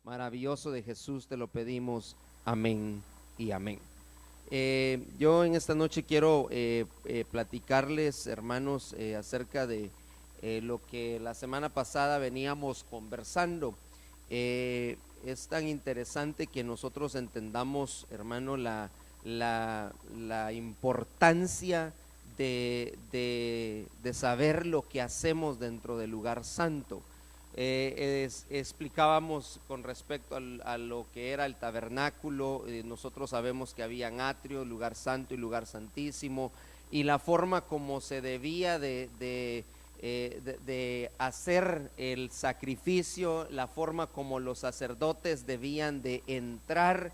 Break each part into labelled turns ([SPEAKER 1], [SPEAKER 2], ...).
[SPEAKER 1] maravilloso de Jesús te lo pedimos. Amén y amén. Yo en esta noche quiero platicarles, hermanos, acerca de lo que la semana pasada veníamos conversando. Es tan interesante que nosotros entendamos, hermano, la importancia de saber lo que hacemos dentro del lugar santo. Explicábamos con respecto a lo que era el tabernáculo. Nosotros sabemos que habían atrio, lugar santo y lugar santísimo, y la forma como se debía de hacer el sacrificio, la forma como los sacerdotes debían de entrar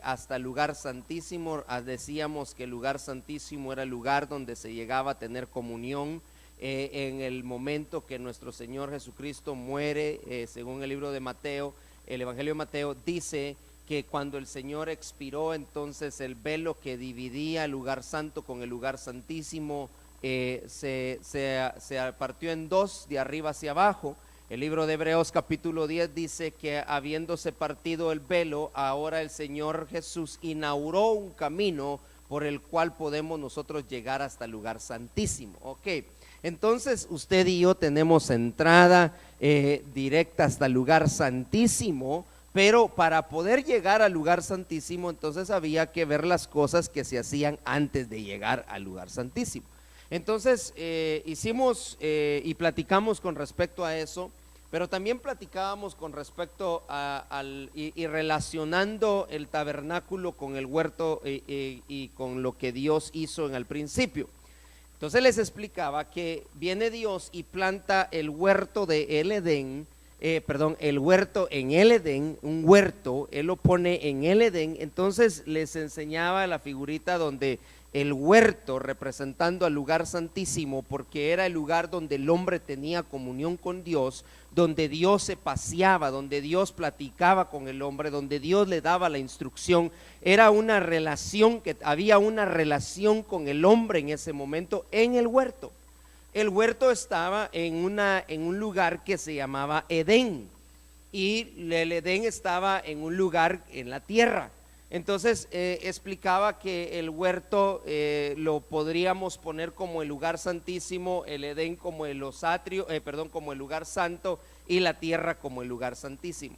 [SPEAKER 1] hasta el lugar santísimo. Decíamos que el lugar santísimo era el lugar donde se llegaba a tener comunión en el momento que nuestro Señor Jesucristo muere. Según el libro de Mateo, el Evangelio de Mateo dice que cuando el Señor expiró, entonces el velo que dividía el lugar santo con el lugar santísimo se partió en dos, de arriba hacia abajo. El libro de Hebreos capítulo 10 dice que habiéndose partido el velo, ahora el Señor Jesús inauguró un camino por el cual podemos nosotros llegar hasta el lugar santísimo. Ok, entonces usted y yo tenemos entrada directa hasta el lugar santísimo, pero para poder llegar al lugar santísimo, entonces había que ver las cosas que se hacían antes de llegar al lugar santísimo. Entonces hicimos y platicamos con respecto a eso, pero también platicábamos con respecto y relacionando el tabernáculo con el huerto y con lo que Dios hizo en el principio. Entonces les explicaba que viene Dios y planta el huerto de el Edén, el huerto en el Edén, un huerto, Él lo pone en el Edén. Entonces les enseñaba la figurita donde el huerto representando al lugar santísimo, porque era el lugar donde el hombre tenía comunión con Dios, donde Dios se paseaba, donde Dios platicaba con el hombre, donde Dios le daba la instrucción. Era una relación, que había una relación con el hombre en ese momento en el huerto. El huerto estaba en un lugar que se llamaba Edén, y el Edén estaba en un lugar en la tierra. Entonces explicaba que el huerto lo podríamos poner como el lugar santísimo, el Edén como como el lugar santo, y la tierra como el lugar santísimo.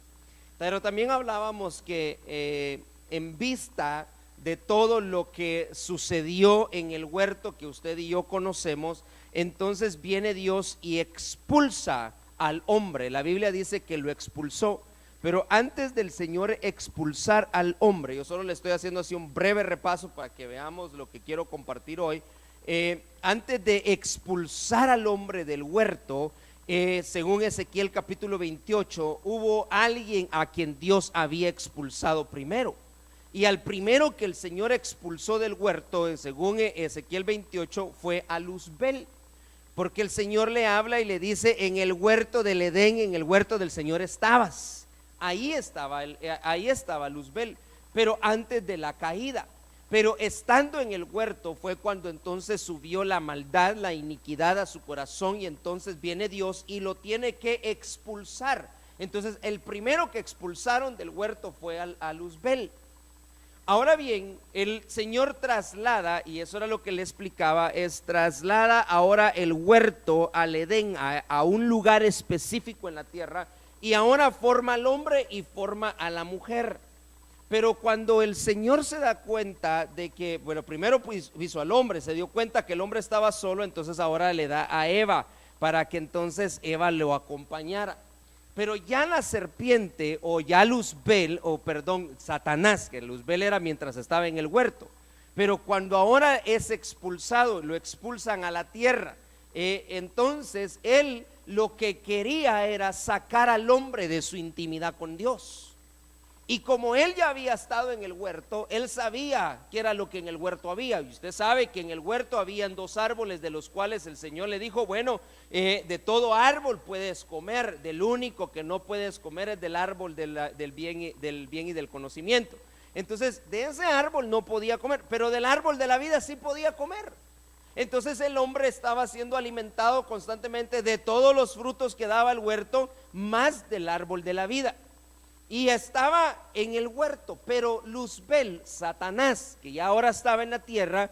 [SPEAKER 1] Pero también hablábamos que en vista de todo lo que sucedió en el huerto que usted y yo conocemos, entonces viene Dios y expulsa al hombre. La Biblia dice que lo expulsó. Pero antes del Señor expulsar al hombre, yo solo le estoy haciendo así un breve repaso para que veamos lo que quiero compartir hoy. Antes de expulsar al hombre del huerto, según Ezequiel capítulo 28, hubo alguien a quien Dios había expulsado primero. Y al primero que el Señor expulsó del huerto, según Ezequiel 28, fue a Luzbel. Porque el Señor le habla y le dice: en el huerto del Edén, en el huerto del Señor estabas. Ahí estaba Luzbel, pero antes de la caída. Pero estando en el huerto fue cuando entonces subió la maldad, la iniquidad a su corazón, y entonces viene Dios y lo tiene que expulsar. Entonces el primero que expulsaron del huerto fue a Luzbel. Ahora bien, el Señor traslada, y eso era lo que le explicaba, traslada ahora el huerto al Edén, a un lugar específico en la tierra. Y ahora forma al hombre y forma a la mujer. Pero cuando el Señor se da cuenta de que, bueno, primero pues hizo al hombre, se dio cuenta que el hombre estaba solo, entonces ahora le da a Eva para que entonces Eva lo acompañara. Pero ya la serpiente, o ya Satanás, que Luzbel era mientras estaba en el huerto, pero cuando ahora es expulsado, lo expulsan a la tierra, entonces él lo que quería era sacar al hombre de su intimidad con Dios. Y como él ya había estado en el huerto, él sabía qué era lo que en el huerto había. Y usted sabe que en el huerto habían dos árboles, de los cuales el Señor le dijo: bueno, de todo árbol puedes comer, del único que no puedes comer es del árbol del bien y del conocimiento. Entonces de ese árbol no podía comer, pero del árbol de la vida sí podía comer. Entonces el hombre estaba siendo alimentado constantemente de todos los frutos que daba el huerto, más del árbol de la vida. y estaba en el huerto, pero Luzbel, Satanás, que ya ahora estaba en la tierra,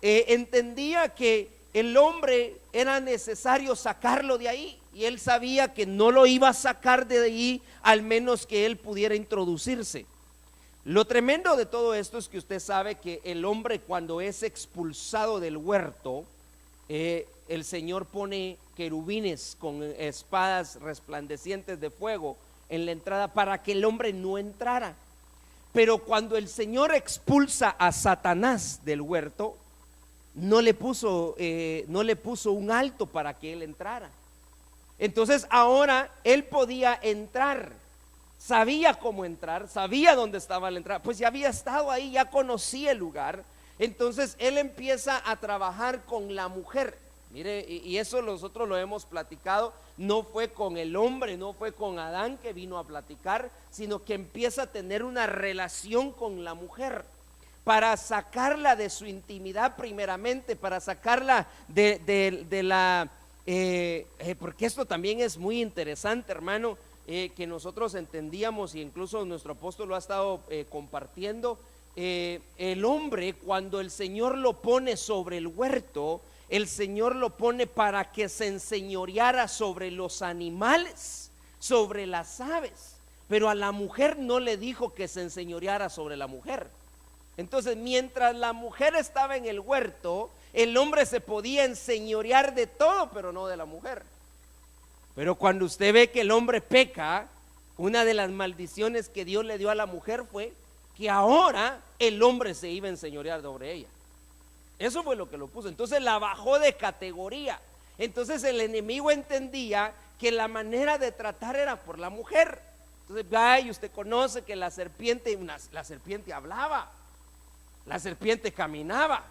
[SPEAKER 1] entendía que el hombre era necesario sacarlo de ahí, y él sabía que no lo iba a sacar de ahí al menos que él pudiera introducirse. Lo tremendo de todo esto es que usted sabe que el hombre, cuando es expulsado del huerto, el Señor pone querubines con espadas resplandecientes de fuego en la entrada para que el hombre no entrara. Pero cuando el Señor expulsa a Satanás del huerto, no le puso un alto para que él entrara. Entonces ahora él podía entrar, sabía cómo entrar, sabía dónde estaba la entrada, pues ya había estado ahí, ya conocía el lugar. Entonces él empieza a trabajar con la mujer. Mire, y eso nosotros lo hemos platicado, no fue con el hombre, no fue con Adán que vino a platicar, sino que empieza a tener una relación con la mujer para sacarla de su intimidad primeramente, para sacarla de la... porque esto también es muy interesante, hermano, que nosotros entendíamos, y incluso nuestro apóstol lo ha estado compartiendo. El hombre, cuando el Señor lo pone sobre el huerto, el Señor lo pone para que se enseñoreara sobre los animales, sobre las aves, pero a la mujer no le dijo que se enseñoreara sobre la mujer. Entonces, mientras la mujer estaba en el huerto, el hombre se podía enseñorear de todo, pero no de la mujer. Pero cuando usted ve que el hombre peca, una de las maldiciones que Dios le dio a la mujer fue que ahora el hombre se iba a enseñorear sobre ella. Eso fue lo que lo puso. Entonces la bajó de categoría. Entonces el enemigo entendía que la manera de tratar era por la mujer. Entonces, ay, usted conoce que la serpiente hablaba, la serpiente caminaba.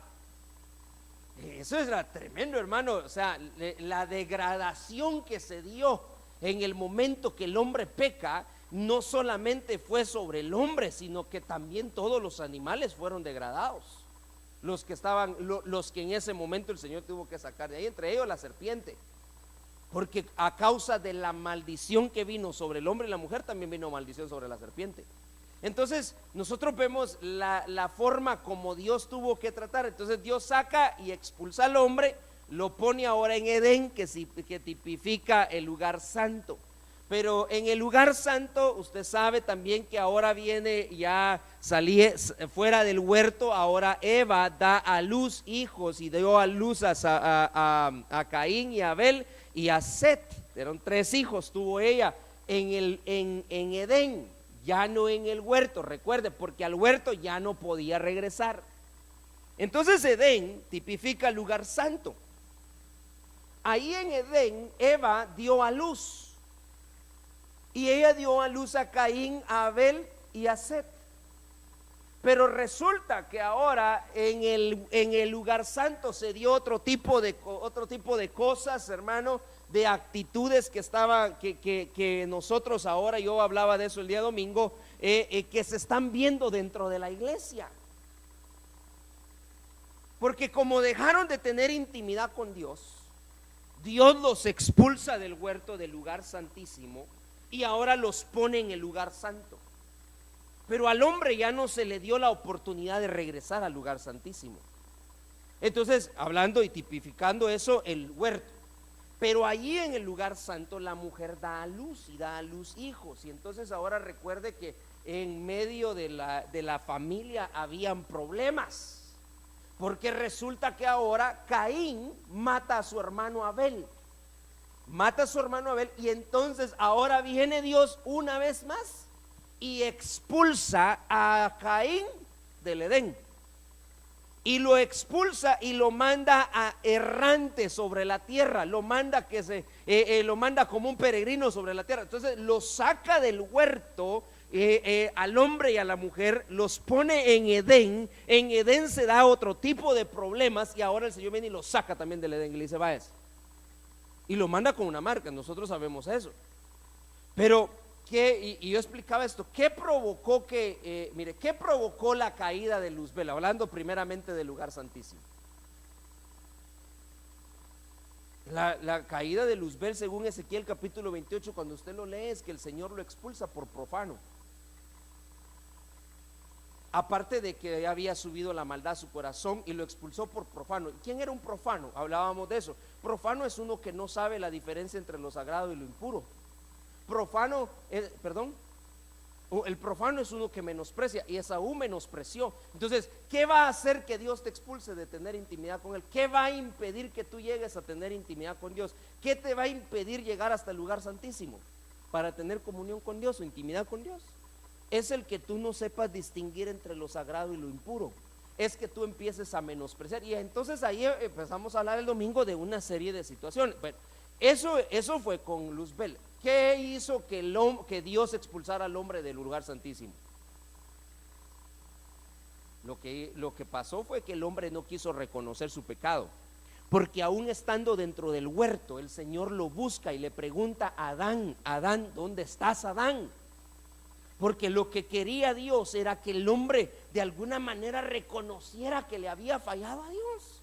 [SPEAKER 1] Eso era tremendo, hermano. O sea, la degradación que se dio en el momento que el hombre peca, no solamente fue sobre el hombre, sino que también todos los animales fueron degradados. Los que en ese momento el Señor tuvo que sacar de ahí, entre ellos la serpiente, porque a causa de la maldición que vino sobre el hombre y la mujer, también vino maldición sobre la serpiente. Entonces nosotros vemos la forma como Dios tuvo que tratar. Entonces Dios saca y expulsa al hombre, lo pone ahora en Edén, que tipifica el lugar santo. Pero en el lugar santo, usted sabe también que ahora viene, ya salí fuera del huerto, ahora Eva da a luz hijos, y dio a luz a Caín y a Abel y a Set. Eran 3 hijos tuvo ella en Edén, ya no en el huerto, recuerde, porque al huerto ya no podía regresar. Entonces Edén tipifica el lugar santo. Ahí en Edén Eva dio a luz. Y ella dio a luz a Caín, a Abel y a Set. Pero resulta que ahora en el lugar santo se dio otro tipo de cosas, hermano, de actitudes que nosotros ahora, yo hablaba de eso el día domingo, que se están viendo dentro de la iglesia. Porque como dejaron de tener intimidad con Dios, Dios los expulsa del huerto, del lugar santísimo, y ahora los pone en el lugar santo. Pero al hombre ya no se le dio la oportunidad de regresar al lugar santísimo. Entonces, hablando y tipificando eso, el huerto. Pero allí en el lugar santo la mujer da a luz y da a luz hijos. Y entonces ahora recuerde que en medio de la familia habían problemas. Porque resulta que ahora Caín mata a su hermano Abel. Mata a su hermano Abel, y entonces ahora viene Dios una vez más y expulsa a Caín del Edén, y lo expulsa y lo manda a errante sobre la tierra, lo manda lo manda como un peregrino sobre la tierra. Entonces lo saca del huerto, al hombre y a la mujer, los pone en Edén. En Edén se da otro tipo de problemas, y ahora el Señor viene y lo saca también del Edén y le dice: vayas. Y lo manda con una marca, nosotros sabemos eso. Pero, y yo explicaba esto, ¿qué provocó qué provocó la caída de Luzbel? Hablando primeramente del lugar santísimo. La caída de Luzbel, según Ezequiel capítulo 28, cuando usted lo lee, es que el Señor lo expulsa por profano. aparte de que había subido la maldad a su corazón y lo expulsó por profano. ¿Quién era un profano? Hablábamos de eso. Profano es uno que no sabe la diferencia entre lo sagrado y lo impuro. Profano, el profano es uno que menosprecia, y Esaú menospreció. Entonces, ¿qué va a hacer que Dios te expulse de tener intimidad con Él? ¿Qué va a impedir que tú llegues a tener intimidad con Dios? ¿Qué te va a impedir llegar hasta el lugar santísimo para tener comunión con Dios o intimidad con Dios? Es el que tú no sepas distinguir entre lo sagrado y lo impuro. Es que tú empieces a menospreciar. Y entonces ahí empezamos a hablar el domingo de una serie de situaciones. Bueno, eso fue con Luzbel. ¿Qué hizo que Dios expulsara al hombre del lugar santísimo? Lo que pasó fue que el hombre no quiso reconocer su pecado, porque aún estando dentro del huerto, el Señor lo busca y le pregunta a Adán: Adán, ¿dónde estás, Adán? Porque lo que quería Dios era que el hombre de alguna manera reconociera que le había fallado a Dios.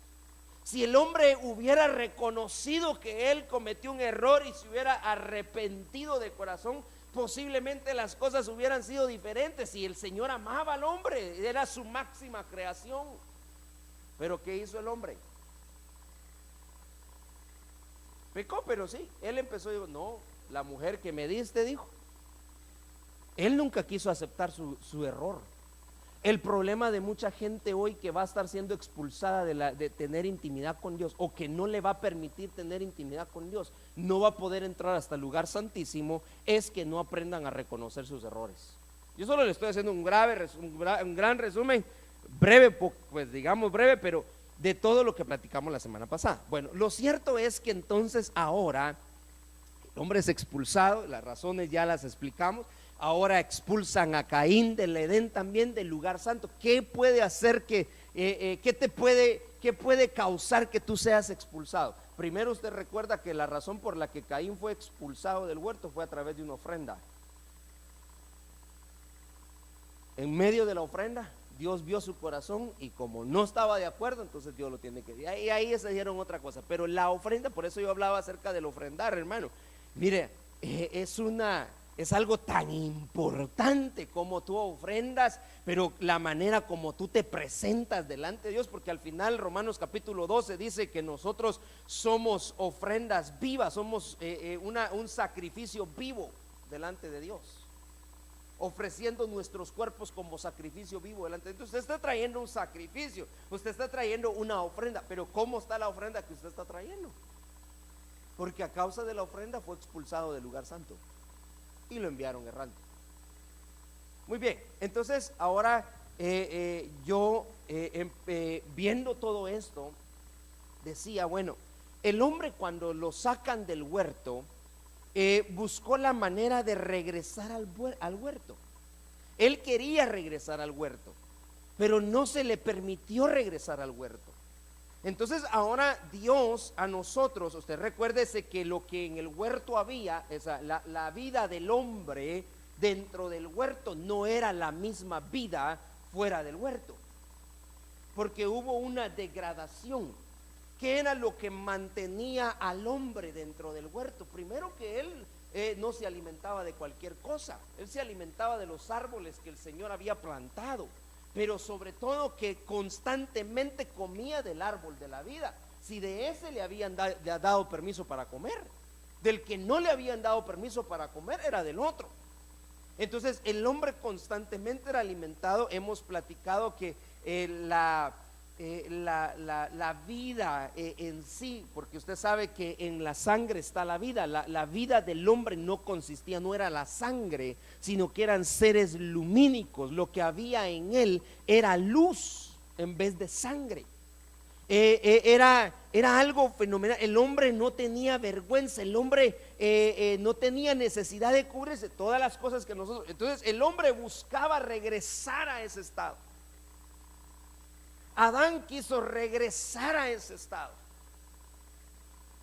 [SPEAKER 1] Si el hombre hubiera reconocido que él cometió un error y se hubiera arrepentido de corazón, posiblemente las cosas hubieran sido diferentes. Si el Señor amaba al hombre, era su máxima creación. Pero ¿qué hizo el hombre? Pecó, pero sí, él empezó y dijo: no, la mujer que me diste, dijo. Él nunca quiso aceptar su error. El problema de mucha gente hoy que va a estar siendo expulsada de tener intimidad con Dios, o que no le va a permitir tener intimidad con Dios, no va a poder entrar hasta el lugar santísimo, es que no aprendan a reconocer sus errores. Yo solo le estoy haciendo un gran resumen, breve, pues digamos breve, pero de todo lo que platicamos la semana pasada. Bueno, lo cierto es que entonces ahora el hombre es expulsado, las razones ya las explicamos. Ahora expulsan a Caín del Edén también, del lugar santo. ¿Qué puede hacer qué puede causar que tú seas expulsado? Primero, usted recuerda que la razón por la que Caín fue expulsado del huerto fue a través de una ofrenda. En medio de la ofrenda, Dios vio su corazón, y como no estaba de acuerdo, entonces Dios lo tiene que decir. Y ahí se dieron otra cosa. Pero la ofrenda, por eso yo hablaba acerca del ofrendar, hermano. Mire, es algo tan importante como tú ofrendas, pero la manera como tú te presentas delante de Dios, porque al final Romanos capítulo 12 dice que nosotros somos ofrendas vivas, somos un sacrificio vivo delante de Dios, ofreciendo nuestros cuerpos como sacrificio vivo delante de Dios. Usted está trayendo un sacrificio, usted está trayendo una ofrenda, pero ¿cómo está la ofrenda que usted está trayendo? Porque a causa de la ofrenda fue expulsado del lugar santo y lo enviaron errante. Muy bien, entonces ahora yo viendo todo esto, decía, bueno, el hombre cuando lo sacan del huerto, buscó la manera de regresar al huerto. Él quería regresar al huerto, pero no se le permitió regresar al huerto. Entonces ahora Dios a nosotros, usted recuérdese que lo que en el huerto había, la vida del hombre dentro del huerto no era la misma vida fuera del huerto, porque hubo una degradación. ¿Qué era lo que mantenía al hombre dentro del huerto? Primero, que él no se alimentaba de cualquier cosa, él se alimentaba de los árboles que el Señor había plantado, pero sobre todo que constantemente comía del árbol de la vida. Si de ese le habían dado permiso para comer, del que no le habían dado permiso para comer era del otro. Entonces el hombre constantemente era alimentado. Hemos platicado que la vida en sí, porque usted sabe que en la sangre está la vida. La vida del hombre no era la sangre, sino que eran seres lumínicos. Lo que había en él era luz en vez de sangre. Era algo fenomenal. El hombre no tenía vergüenza, el hombre no tenía necesidad de cubrirse, todas las cosas que nosotros. Entonces el hombre buscaba regresar a ese estado. Adán quiso regresar a ese estado,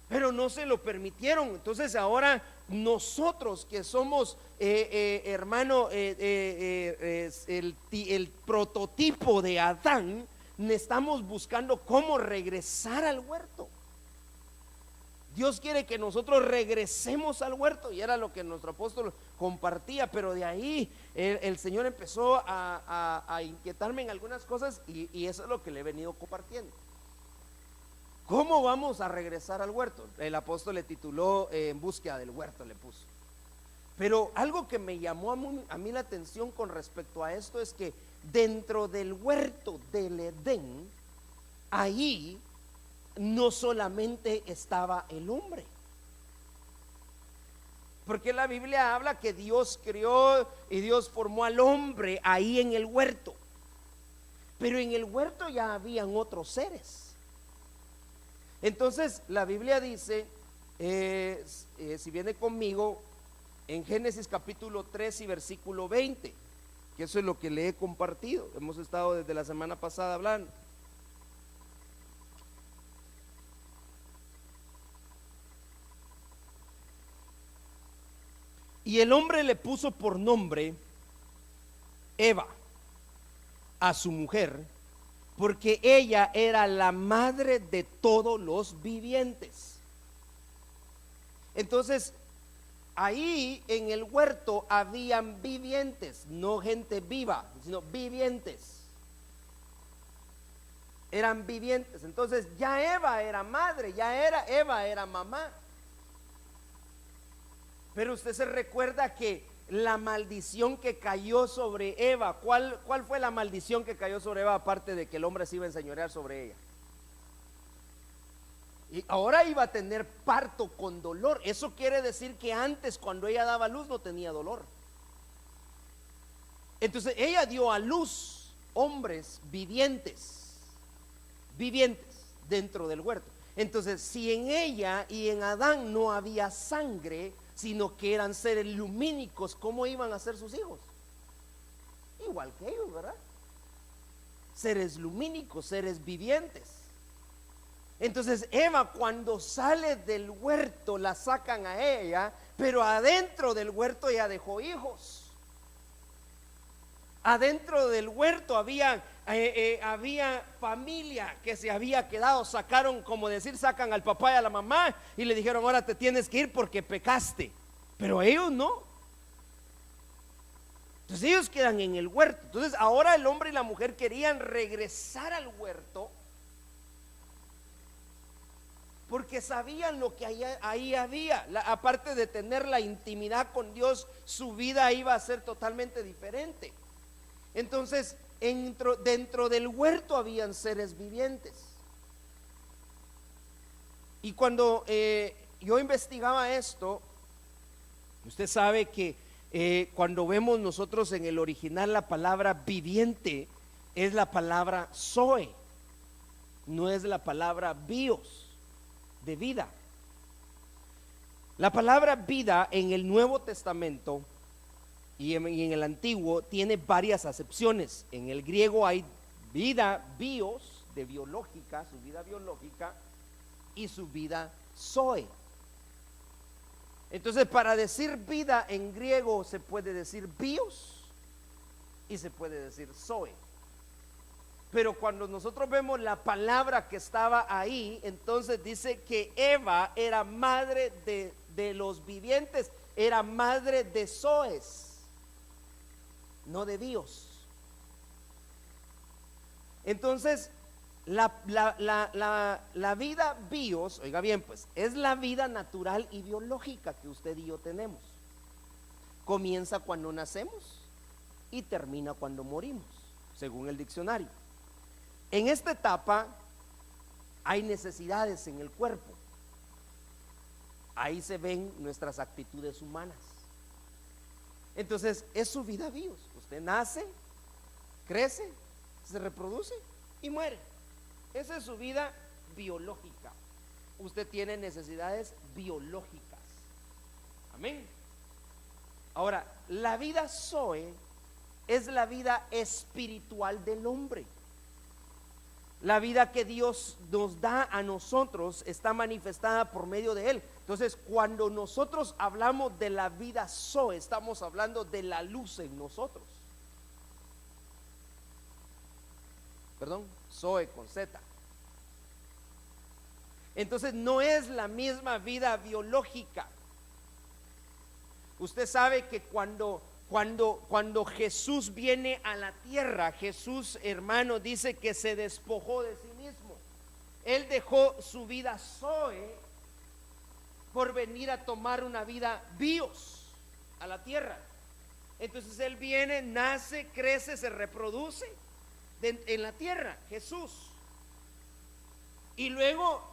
[SPEAKER 1] pero no se lo permitieron. Entonces ahora nosotros que somos hermano, el prototipo de Adán, estamos buscando cómo regresar al huerto. Dios quiere que nosotros regresemos al huerto, y era lo que nuestro apóstol compartía, pero de ahí el Señor empezó a inquietarme en algunas cosas, y eso es lo que le he venido compartiendo. ¿Cómo vamos a regresar al huerto? El apóstol le tituló En búsqueda del huerto, le puso. Pero algo que me llamó a mí la atención con respecto a esto es que dentro del huerto del Edén, ahí no solamente estaba el hombre, porque la Biblia habla que Dios creó y Dios formó al hombre ahí en el huerto, pero en el huerto ya habían otros seres. Entonces la Biblia dice, si viene conmigo, en Génesis capítulo 3 y versículo 20, que eso es lo que le he compartido, hemos estado desde la semana pasada hablando. Y el hombre le puso por nombre Eva a su mujer, porque ella era la madre de todos los vivientes. Entonces, ahí en el huerto habían vivientes, no gente viva, sino vivientes. Eran vivientes. Entonces ya Eva era madre, Eva era mamá. Pero usted se recuerda que la maldición que cayó sobre Eva, ¿cuál fue la maldición que cayó sobre Eva, aparte de que el hombre se iba a enseñorear sobre ella? Y ahora iba a tener parto con dolor. Eso quiere decir que antes, cuando ella daba luz, no tenía dolor. Entonces ella dio a luz hombres vivientes dentro del huerto. Entonces, si en ella y en Adán no había sangre, sino que eran seres lumínicos, ¿cómo iban a ser sus hijos? Igual que ellos, ¿verdad? Seres lumínicos, seres vivientes. Entonces Eva, cuando sale del huerto, la sacan a ella, pero adentro del huerto ella dejó hijos. Adentro del huerto había familia que se había quedado. Sacaron, como decir, sacan al papá y a la mamá y le dijeron: ahora te tienes que ir porque pecaste. Pero ellos no. Entonces ellos quedan en el huerto. Entonces ahora el hombre y la mujer querían regresar al huerto, porque sabían lo que ahí había. Aparte de tener la intimidad con Dios, su vida iba a ser totalmente diferente. Entonces dentro del huerto habían seres vivientes. Y cuando yo investigaba esto, usted sabe que cuando vemos nosotros en el original la palabra viviente, es la palabra zoe, no es la palabra bios, de vida. La palabra vida en el Nuevo Testamento y en el Antiguo tiene varias acepciones. En el griego hay vida, bios, de biológica, su vida biológica, y su vida zoe. Entonces, para decir vida en griego se puede decir bios y se puede decir zoe. Pero cuando nosotros vemos la palabra que estaba ahí, entonces dice que Eva era madre de los vivientes, era madre de zoes, no de bios. Entonces la vida bios, oiga bien, pues es la vida natural y biológica que usted y yo tenemos. Comienza cuando nacemos y termina cuando morimos, según el diccionario. En esta etapa hay necesidades en el cuerpo. Ahí se ven nuestras actitudes humanas. Entonces es su vida bios. Usted nace, crece, se reproduce y muere. Esa es su vida biológica. Usted tiene necesidades biológicas. Amén. Ahora, la vida zoe es la vida espiritual del hombre. La vida que Dios nos da a nosotros está manifestada por medio de Él. Entonces, cuando nosotros hablamos de la vida zoe, estamos hablando de la luz en nosotros. Perdón, zoe con Z. Entonces no es la misma vida biológica. Usted sabe que cuando Jesús viene a la tierra, Jesús, hermano, dice que se despojó de sí mismo. Él dejó su vida zoe por venir a tomar una vida bios a la tierra. Entonces Él viene, nace, crece, se reproduce en la tierra, Jesús. Y luego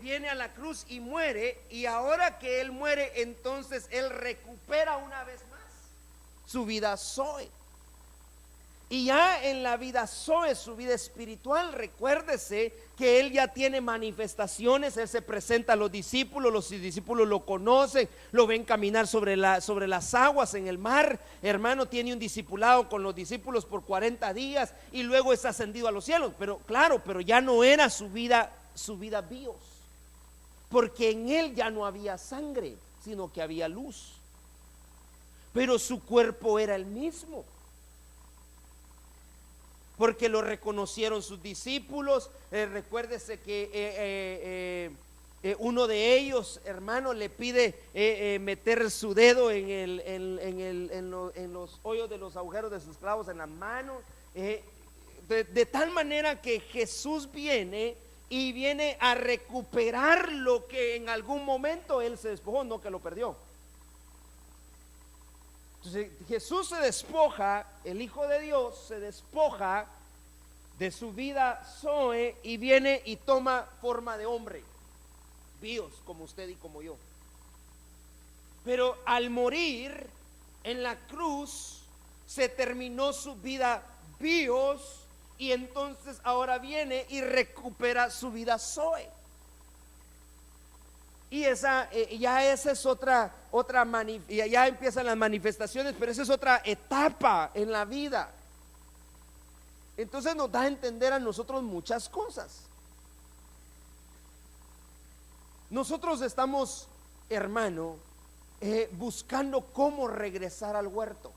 [SPEAKER 1] viene a la cruz y muere. Y ahora que Él muere, entonces Él recupera una vez más su vida zoe. Y ya en la vida zoe, su vida espiritual, recuérdese que Él ya tiene manifestaciones. Él se presenta a los discípulos lo conocen, lo ven caminar sobre las aguas en el mar. Hermano, tiene un discipulado con los discípulos por 40 días y luego es ascendido a los cielos. Pero claro, pero ya no era su vida bios, porque en Él ya no había sangre, sino que había luz. Pero su cuerpo era el mismo, porque lo reconocieron sus discípulos. Recuérdese que uno de ellos, hermano, le pide meter su dedo en los hoyos de los agujeros de sus clavos en la mano, de tal manera que Jesús viene a recuperar lo que en algún momento Él se despojó, no que lo perdió. Entonces Jesús se despoja, el Hijo de Dios se despoja de su vida zoe y viene y toma forma de hombre, bios, como usted y como yo. Pero al morir en la cruz se terminó su vida bios, y entonces ahora viene y recupera su vida zoe. Y esa es otra ya empiezan las manifestaciones, pero esa es otra etapa en la vida. Entonces nos da a entender a nosotros muchas cosas. Nosotros estamos, hermano, buscando cómo regresar al huerto.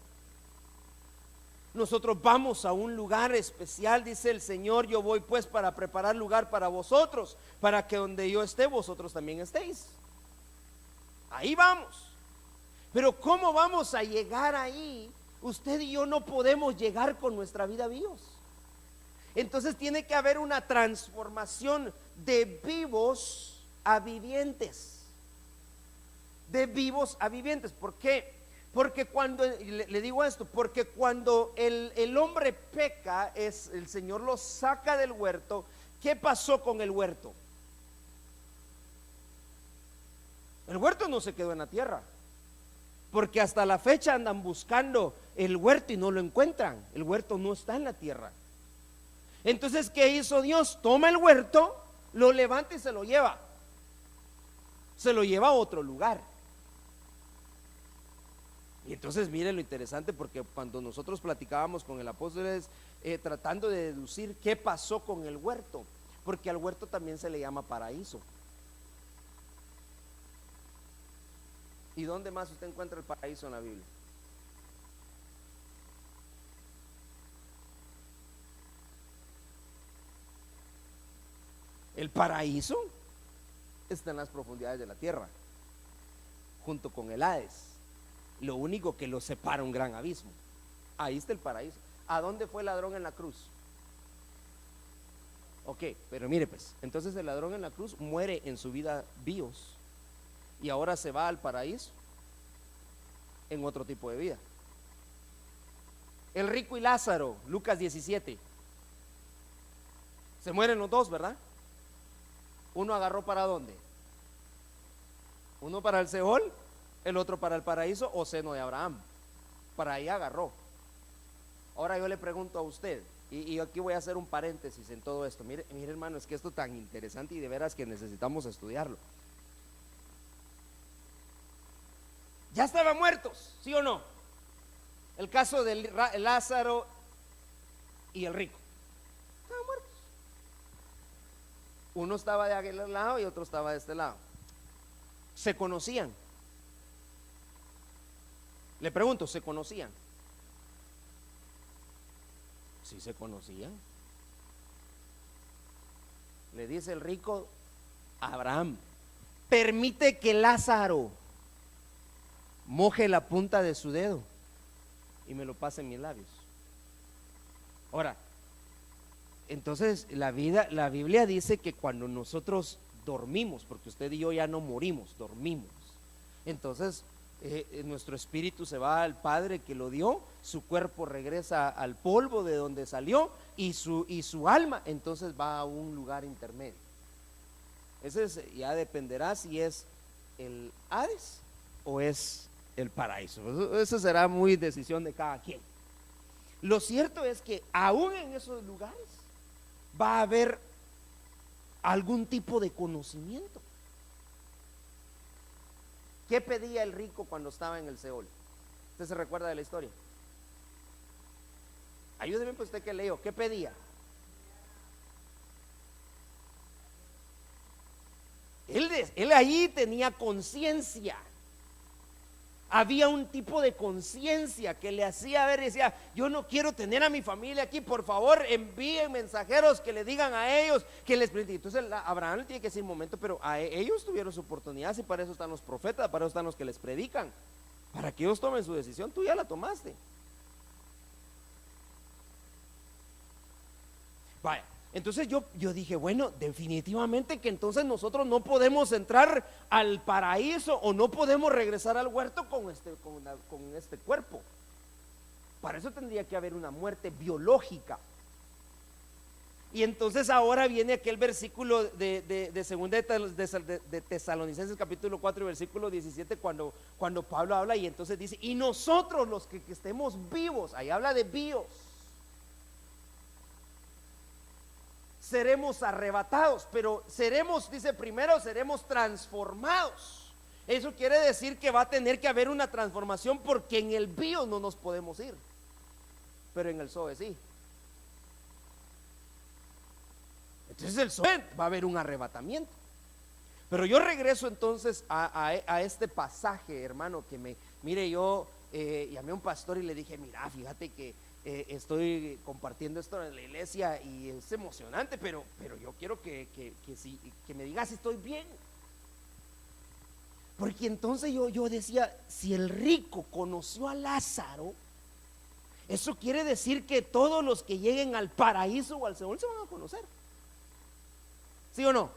[SPEAKER 1] Nosotros vamos a un lugar especial, dice el Señor: yo voy pues para preparar lugar para vosotros, para que donde yo esté, vosotros también estéis. Ahí vamos. Pero ¿cómo vamos a llegar ahí? Usted y yo no podemos llegar con nuestra vida vivos. Entonces tiene que haber una transformación de vivos a vivientes. De vivos a vivientes. ¿Por qué? Porque cuando, le digo esto, porque cuando el hombre peca, el Señor lo saca del huerto. ¿Qué pasó con el huerto? El huerto no se quedó en la tierra, porque hasta la fecha andan buscando el huerto y no lo encuentran. El huerto no está en la tierra. Entonces, ¿qué hizo Dios? Toma el huerto, lo levanta y se lo lleva. Se lo lleva a otro lugar. Y entonces mire lo interesante, porque cuando nosotros platicábamos con el apóstol, tratando de deducir qué pasó con el huerto, porque al huerto también se le llama paraíso. ¿Y dónde más usted encuentra el paraíso en la Biblia? El paraíso está en las profundidades de la tierra, junto con el Hades. Lo único que lo separa un gran abismo. Ahí está el paraíso. ¿A dónde fue el ladrón en la cruz? Ok, pero mire pues, entonces el ladrón en la cruz muere en su vida bios y ahora se va al paraíso en otro tipo de vida. El rico y Lázaro, Lucas 17. Se mueren los dos, ¿verdad? Uno agarró para dónde? Uno para el Seol, el otro para el paraíso o seno de Abraham. Para ahí agarró. Ahora yo le pregunto a usted, y aquí voy a hacer un paréntesis en todo esto. Mire, hermano, es que esto es tan interesante y de veras que necesitamos estudiarlo. Ya estaban muertos, ¿sí o no? El caso de Lázaro y el rico. Estaban muertos. Uno estaba de aquel lado y otro estaba de este lado. ¿Se conocían? Le pregunto, ¿se conocían? Sí, se conocían. Le dice el rico: Abraham permite que Lázaro moje la punta de su dedo y me lo pase en mis labios. Ahora, entonces la Biblia dice que cuando nosotros dormimos, porque usted y yo ya no morimos, dormimos, entonces nuestro espíritu se va al Padre que lo dio, su cuerpo regresa al polvo de donde salió y su alma entonces va a un lugar intermedio. Ese ya dependerá si es el Hades o es el paraíso. Eso será muy decisión de cada quien. Lo cierto es que aún en esos lugares va a haber algún tipo de conocimiento. ¿Qué pedía el rico cuando estaba en el Seol? ¿Usted se recuerda de la historia? Ayúdeme pues usted que leyó. ¿Qué pedía? Él ahí tenía conciencia. Había un tipo de conciencia que le hacía ver y decía: yo no quiero tener a mi familia aquí, por favor envíen mensajeros que le digan a ellos que les prediquen. Entonces Abraham le tiene que decir: momento, pero a ellos tuvieron su oportunidad, y para eso están los profetas, para eso están los que les predican, para que ellos tomen su decisión. Tú ya la tomaste. Vaya, entonces yo dije: bueno, definitivamente que entonces nosotros no podemos entrar al paraíso o no podemos regresar al huerto con este cuerpo. Para eso tendría que haber una muerte biológica. Y entonces ahora viene aquel versículo de segunda de Tesalonicenses capítulo 4 y versículo 17, cuando Pablo habla y entonces dice: y nosotros los que estemos vivos, ahí habla de bios, seremos arrebatados, pero seremos, dice, primero seremos transformados. Eso quiere decir que va a tener que haber una transformación, porque en el bio no nos podemos ir, pero en el Zoe sí. Entonces el Zoe va a haber un arrebatamiento. Pero yo regreso entonces a este pasaje, hermano, que mire, yo llamé a un pastor y le dije: mira, fíjate que estoy compartiendo esto en la iglesia y es emocionante, pero yo quiero que me digas si estoy bien. Porque entonces yo decía: si el rico conoció a Lázaro, eso quiere decir que todos los que lleguen al paraíso o al Seol se van a conocer. ¿Sí o no?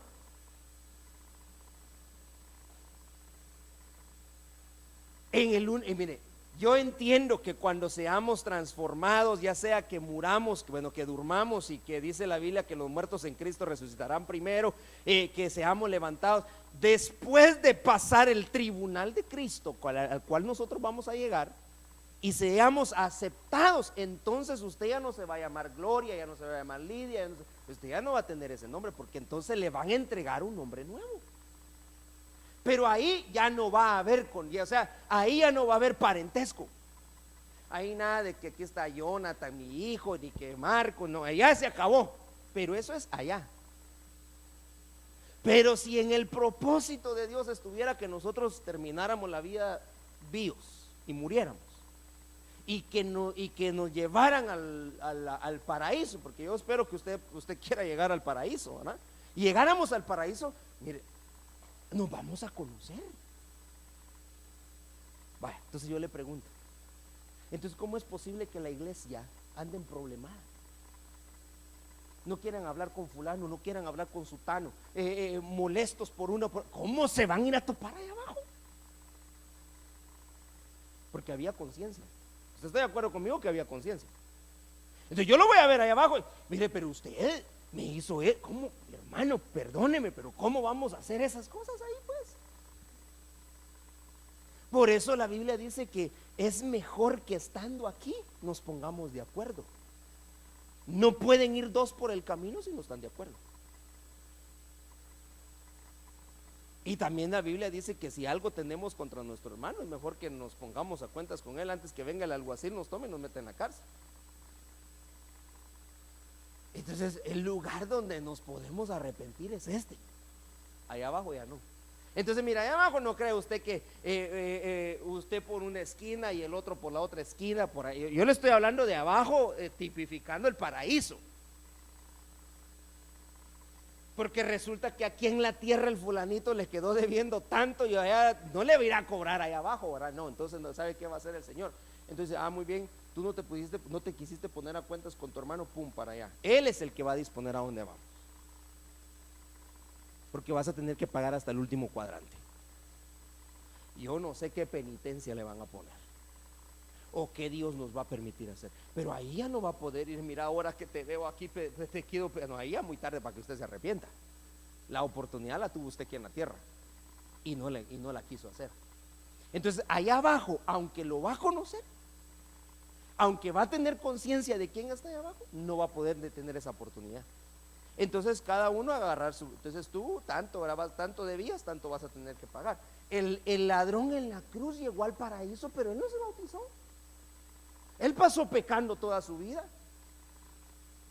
[SPEAKER 1] Y mire, yo entiendo que cuando seamos transformados, ya sea que muramos, que durmamos, y que dice la Biblia que los muertos en Cristo resucitarán primero, que seamos levantados después de pasar el tribunal de Cristo al cual nosotros vamos a llegar, y seamos aceptados, entonces usted ya no se va a llamar Gloria, ya no se va a llamar Lidia, usted ya no va a tener ese nombre, porque entonces le van a entregar un nombre nuevo. Pero ahí ya no va a haber ahí ya no va a haber parentesco. Ahí nada de que aquí está Jonathan, mi hijo, ni que Marco, no, allá se acabó. Pero eso es allá. Pero si en el propósito de Dios estuviera que nosotros termináramos la vida vivos y muriéramos, y que nos llevaran al paraíso, porque yo espero que usted quiera llegar al paraíso, ¿verdad? Y llegáramos al paraíso, mire, nos vamos a conocer. Vaya, entonces yo le pregunto: entonces, ¿cómo es posible que la iglesia ande en problemas? No quieran hablar con fulano, no quieran hablar con sutano, molestos por uno, ¿cómo se van a ir a topar ahí abajo? Porque había conciencia. ¿Usted está de acuerdo conmigo que había conciencia? Entonces yo lo voy a ver ahí abajo. Mire, pero usted me hizo, ¿cómo? Hermano, perdóneme, pero ¿cómo vamos a hacer esas cosas ahí, pues? Por eso la Biblia dice que es mejor que estando aquí nos pongamos de acuerdo. No pueden ir dos por el camino si no están de acuerdo. Y también la Biblia dice que si algo tenemos contra nuestro hermano, es mejor que nos pongamos a cuentas con él antes que venga el alguacil, nos tome y nos meta en la cárcel. Entonces el lugar donde nos podemos arrepentir es este. Allá abajo ya no. Entonces mira, allá abajo no cree usted que usted por una esquina y el otro por la otra esquina, por ahí. Yo le estoy hablando de abajo, tipificando el paraíso. Porque resulta que aquí en la tierra el fulanito le quedó debiendo tanto y allá no le va a ir a cobrar allá abajo, ¿verdad? No, entonces no sabe qué va a hacer el Señor. Entonces, muy bien, tú no te quisiste poner a cuentas con tu hermano, pum, para allá. Él es el que va a disponer a dónde vamos. Porque vas a tener que pagar hasta el último cuadrante. Yo no sé qué penitencia le van a poner o qué Dios nos va a permitir hacer, pero ahí ya no va a poder ir. Mira, ahora que te veo aquí, te quiero, no, ahí ya muy tarde para que usted se arrepienta. La oportunidad la tuvo usted aquí en la tierra y no la quiso hacer. Entonces allá abajo, aunque lo va a conocer, aunque va a tener conciencia de quién está allá abajo, no va a poder detener esa oportunidad. Entonces cada uno agarrar entonces tú tanto debías, tanto vas a tener que pagar. El ladrón en la cruz llegó al paraíso, pero él no se bautizó. Él pasó pecando toda su vida.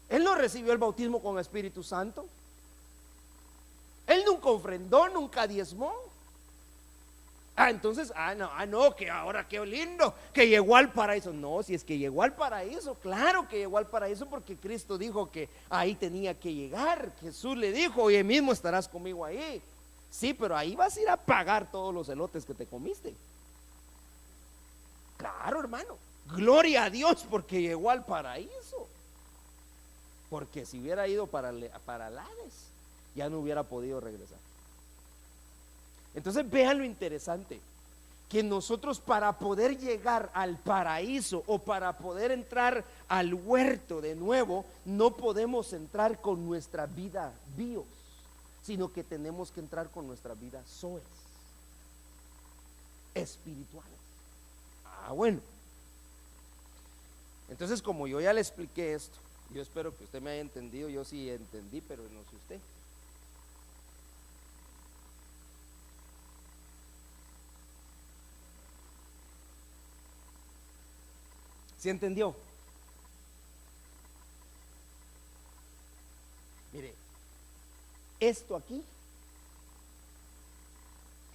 [SPEAKER 1] Él no recibió el bautismo con Espíritu Santo. Él nunca ofrendó, nunca diezmó. Entonces, no, que ahora qué lindo, que llegó al paraíso. No, si es que llegó al paraíso, claro que llegó al paraíso porque Cristo dijo que ahí tenía que llegar. Jesús le dijo, hoy mismo estarás conmigo ahí. Sí, pero ahí vas a ir a pagar todos los elotes que te comiste. Claro, hermano, gloria a Dios porque llegó al paraíso. Porque si hubiera ido para el Hades, ya no hubiera podido regresar. Entonces vean lo interesante, que nosotros para poder llegar al paraíso o para poder entrar al huerto de nuevo, no podemos entrar con nuestra vida bios, sino que tenemos que entrar con nuestra vida zoes, espirituales. Bueno, entonces como yo ya le expliqué esto, yo espero que usted me haya entendido. Yo sí entendí, pero no sé usted. ¿Sí entendió? Mire, esto aquí,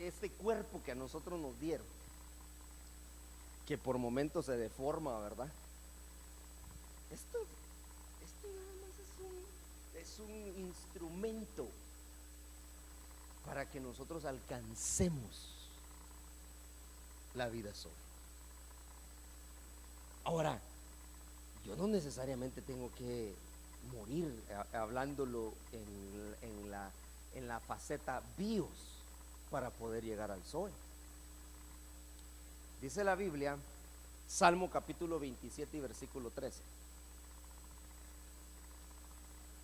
[SPEAKER 1] este cuerpo que a nosotros nos dieron, que por momentos se deforma, ¿verdad? Esto nada más es un instrumento para que nosotros alcancemos la vida sola. Ahora, yo no necesariamente tengo que morir, hablándolo en la faceta bios, para poder llegar al Zoe. Dice la Biblia, Salmo capítulo 27 y versículo 13.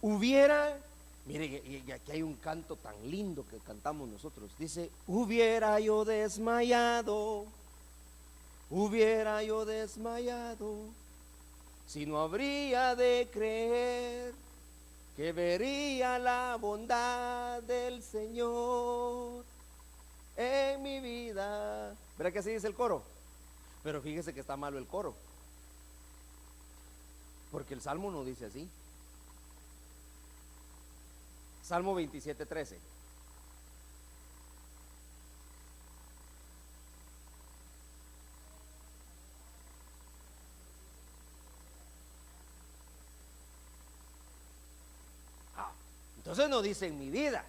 [SPEAKER 1] Mire, y aquí hay un canto tan lindo que cantamos nosotros. Dice, hubiera yo desmayado, si no habría de creer que vería la bondad del Señor en mi vida. ¿Verdad que así dice el coro? Pero fíjese que está malo el coro, porque el Salmo no dice así. Salmo 27:13. Entonces no dice en mi vida.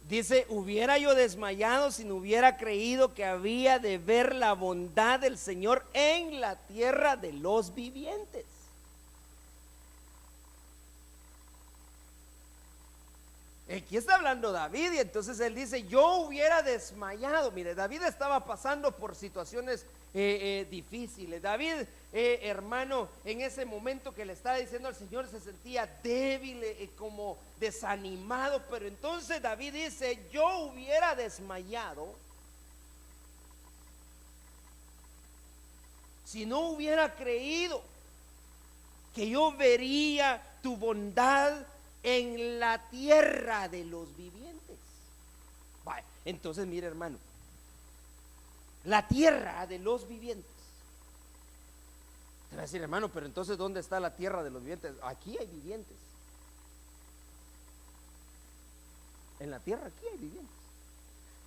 [SPEAKER 1] Dice, hubiera yo desmayado si no hubiera creído que había de ver la bondad del Señor en la tierra de los vivientes. Aquí está hablando David, y entonces él dice, yo hubiera desmayado. Mire, David estaba pasando por situaciones difíciles. David, hermano, en ese momento que le estaba diciendo al Señor, se sentía débil, como desanimado. Pero entonces David dice, yo hubiera desmayado si no hubiera creído que yo vería tu bondad en la tierra de los vivientes. Vale, entonces mire, hermano, la tierra de los vivientes. Te va a decir, hermano, pero entonces ¿dónde está la tierra de los vivientes? Aquí hay vivientes. En la tierra aquí hay vivientes.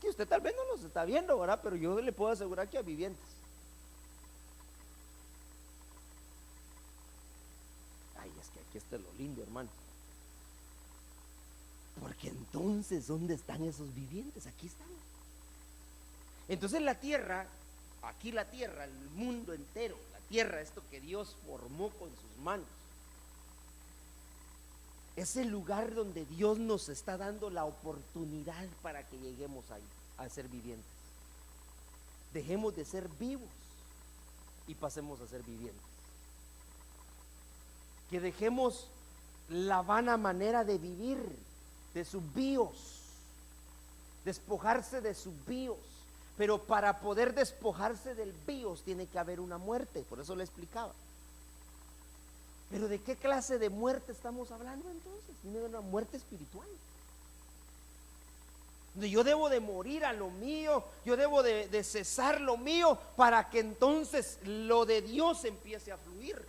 [SPEAKER 1] Que usted tal vez no los está viendo, ¿verdad? Pero yo le puedo asegurar que hay vivientes. Ay, es que aquí está lo lindo, hermano. Porque entonces, ¿dónde están esos vivientes? Aquí están. Entonces la tierra, aquí la tierra, el mundo entero, la tierra, esto que Dios formó con sus manos, es el lugar donde Dios nos está dando la oportunidad para que lleguemos ahí a ser vivientes. Dejemos de ser vivos y pasemos a ser vivientes. Que dejemos la vana manera de vivir, de sus bios, despojarse de sus bios. Pero para poder despojarse del bios tiene que haber una muerte, por eso le explicaba. Pero ¿de qué clase de muerte estamos hablando entonces? De una muerte espiritual. Yo debo de morir a lo mío, yo debo de cesar lo mío para que entonces lo de Dios empiece a fluir.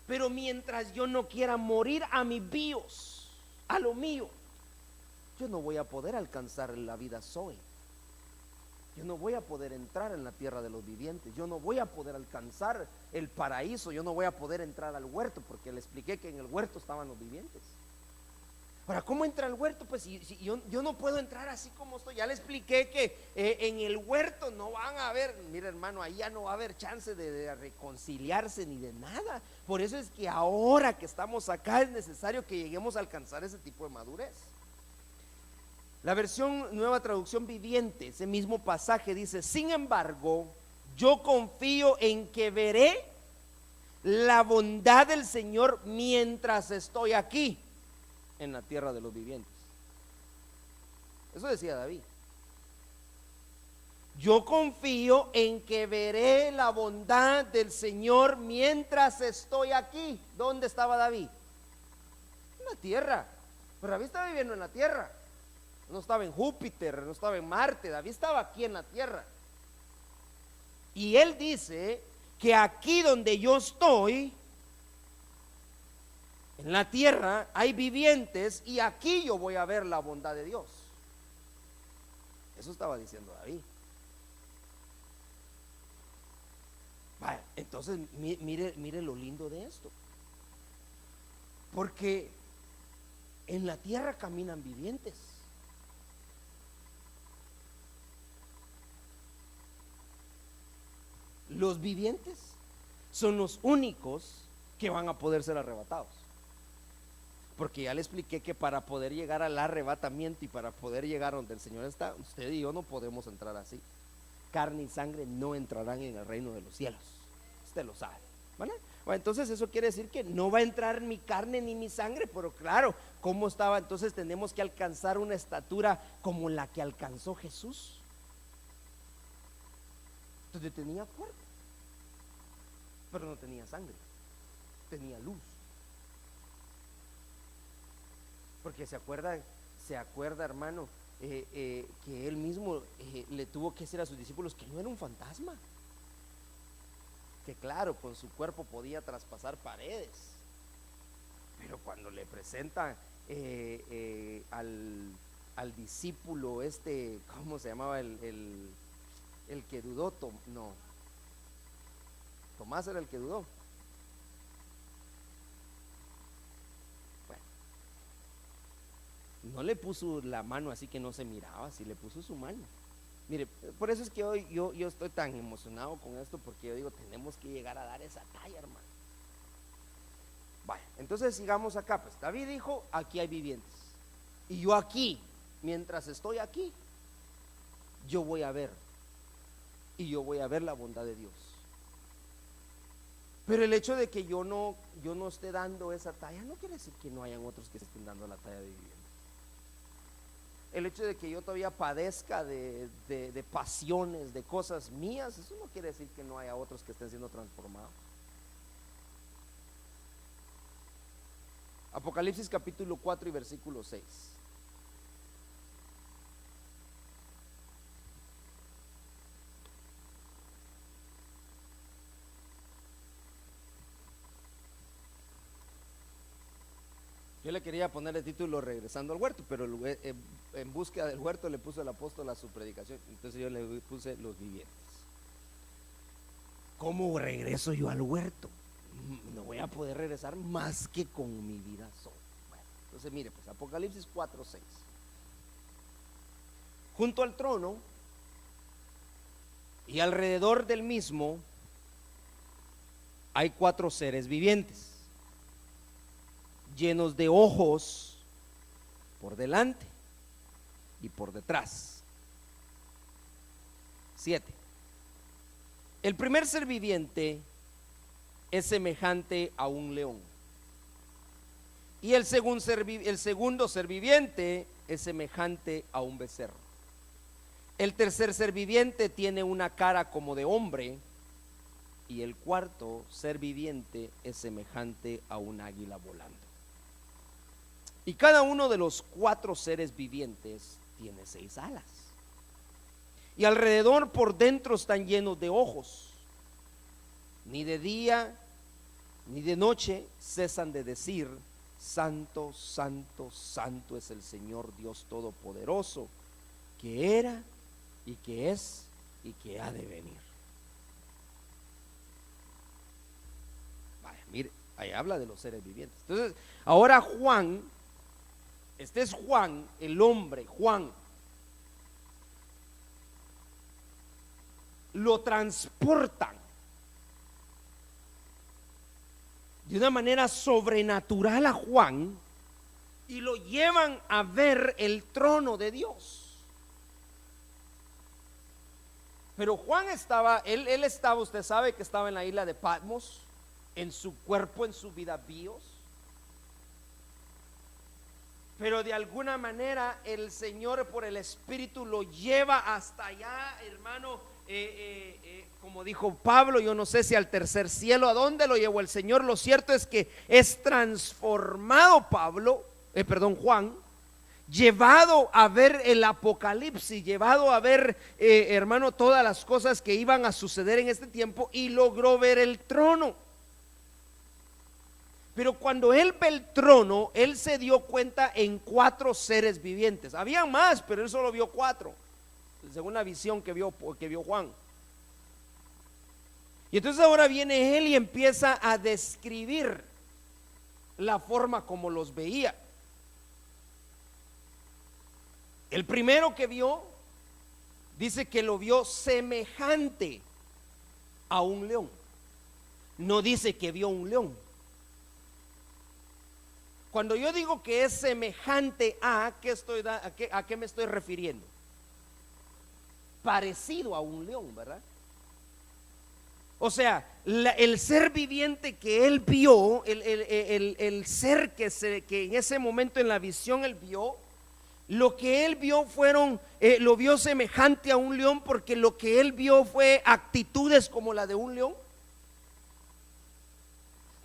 [SPEAKER 1] Pero mientras yo no quiera morir a mis bios, a lo mío, yo no voy a poder alcanzar la vida Zoe. Yo no voy a poder entrar en la tierra de los vivientes. Yo no voy a poder alcanzar el paraíso. Yo no voy a poder entrar al huerto, porque le expliqué que en el huerto estaban los vivientes. Ahora, ¿cómo entra al huerto? Pues si yo no puedo entrar así como estoy. Ya le expliqué que en el huerto no van a haber, mira hermano, ahí ya no va a haber chance de reconciliarse ni de nada. Por eso es que ahora que estamos acá es necesario que lleguemos a alcanzar ese tipo de madurez. La versión Nueva Traducción Viviente, ese mismo pasaje dice: sin embargo, yo confío en que veré la bondad del Señor mientras estoy aquí en la tierra de los vivientes. Eso decía David. Yo confío en que veré la bondad del Señor mientras estoy aquí. ¿Dónde estaba David? En la tierra. Pero David estaba viviendo en la tierra. No estaba en Júpiter, no estaba en Marte. David estaba aquí en la tierra. Y él dice que aquí donde yo estoy, en la tierra, hay vivientes, y aquí yo voy a ver la bondad de Dios. Eso estaba diciendo David. Vaya, entonces mire lo lindo de esto. Porque en la tierra caminan vivientes. Los vivientes son los únicos que van a poder ser arrebatados. Porque ya le expliqué que para poder llegar al arrebatamiento y para poder llegar donde el Señor está, usted y yo no podemos entrar así. Carne y sangre no entrarán en el reino de los cielos. Usted lo sabe, ¿vale? Bueno, entonces eso quiere decir que no va a entrar mi carne ni mi sangre. Pero claro, ¿cómo estaba? Entonces tenemos que alcanzar una estatura como la que alcanzó Jesús. Entonces tenía cuerpo, pero no tenía sangre, tenía luz. Porque se acuerda hermano, que él mismo le tuvo que decir a sus discípulos que no era un fantasma, que claro, con su cuerpo podía traspasar paredes. Pero cuando le presenta al discípulo ¿cómo se llamaba? El que dudó, no, Tomás era el que dudó. Bueno, no le puso la mano así que no se miraba, sí le puso su mano. Mire, por eso es que hoy yo estoy tan emocionado con esto, porque yo digo, tenemos que llegar a dar esa talla, hermano. Vaya, entonces sigamos acá. Pues David dijo: aquí hay vivientes, y yo aquí, mientras estoy aquí, yo voy a ver, y yo voy a ver la bondad de Dios. Pero el hecho de que yo no esté dando esa talla no quiere decir que no hayan otros que estén dando la talla de vivienda. El hecho de que yo todavía padezca de pasiones, de cosas mías, eso no quiere decir que no haya otros que estén siendo transformados. Apocalipsis capítulo 4 y versículo 6. Yo le quería poner el título Regresando al huerto, pero en búsqueda del huerto le puso el apóstol a su predicación. Entonces yo le puse los vivientes. ¿Cómo regreso yo al huerto? No voy a poder regresar más que con mi vida sola. Bueno, Entonces mire, pues Apocalipsis 4:6. Junto al trono y alrededor del mismo hay 4 seres vivientes, llenos de ojos por delante y por detrás. 7. El primer ser viviente es semejante a un león. Y el segundo ser viviente es semejante a un becerro. El tercer ser viviente tiene una cara como de hombre. Y el cuarto ser viviente es semejante a un águila volando. Y cada uno de los 4 seres vivientes tiene 6 alas. Y alrededor por dentro están llenos de ojos. Ni de día ni de noche cesan de decir: Santo, santo, santo es el Señor Dios Todopoderoso, que era y que es y que ha de venir. Vaya, mire, ahí habla de los seres vivientes. Entonces, ahora Juan, este es Juan, el hombre, Juan, lo transportan de una manera sobrenatural a Juan y lo llevan a ver el trono de Dios. Pero Juan estaba, él estaba, usted sabe que estaba en la isla de Patmos, en su cuerpo, en su vida bios. Pero de alguna manera el Señor por el Espíritu lo lleva hasta allá, hermano. Como dijo Pablo, yo no sé si al tercer cielo, ¿a dónde lo llevó el Señor? Lo cierto es que es transformado Juan, llevado a ver el Apocalipsis, llevado a ver, hermano, todas las cosas que iban a suceder en este tiempo, y logró ver el trono. Pero cuando él ve el trono, él se dio cuenta en 4 seres vivientes. Habían más, pero él solo vio 4, según la visión que vio Juan. Y entonces ahora viene él y empieza a describir la forma como los veía. El primero que vio, dice que lo vio semejante a un león. No dice que vio un león. Cuando yo digo que es semejante a qué me estoy refiriendo? Parecido a un león, ¿verdad? O sea, el ser viviente que él vio, el ser que en ese momento en la visión él vio, lo que él vio lo vio semejante a un león, porque lo que él vio fue actitudes como la de un león.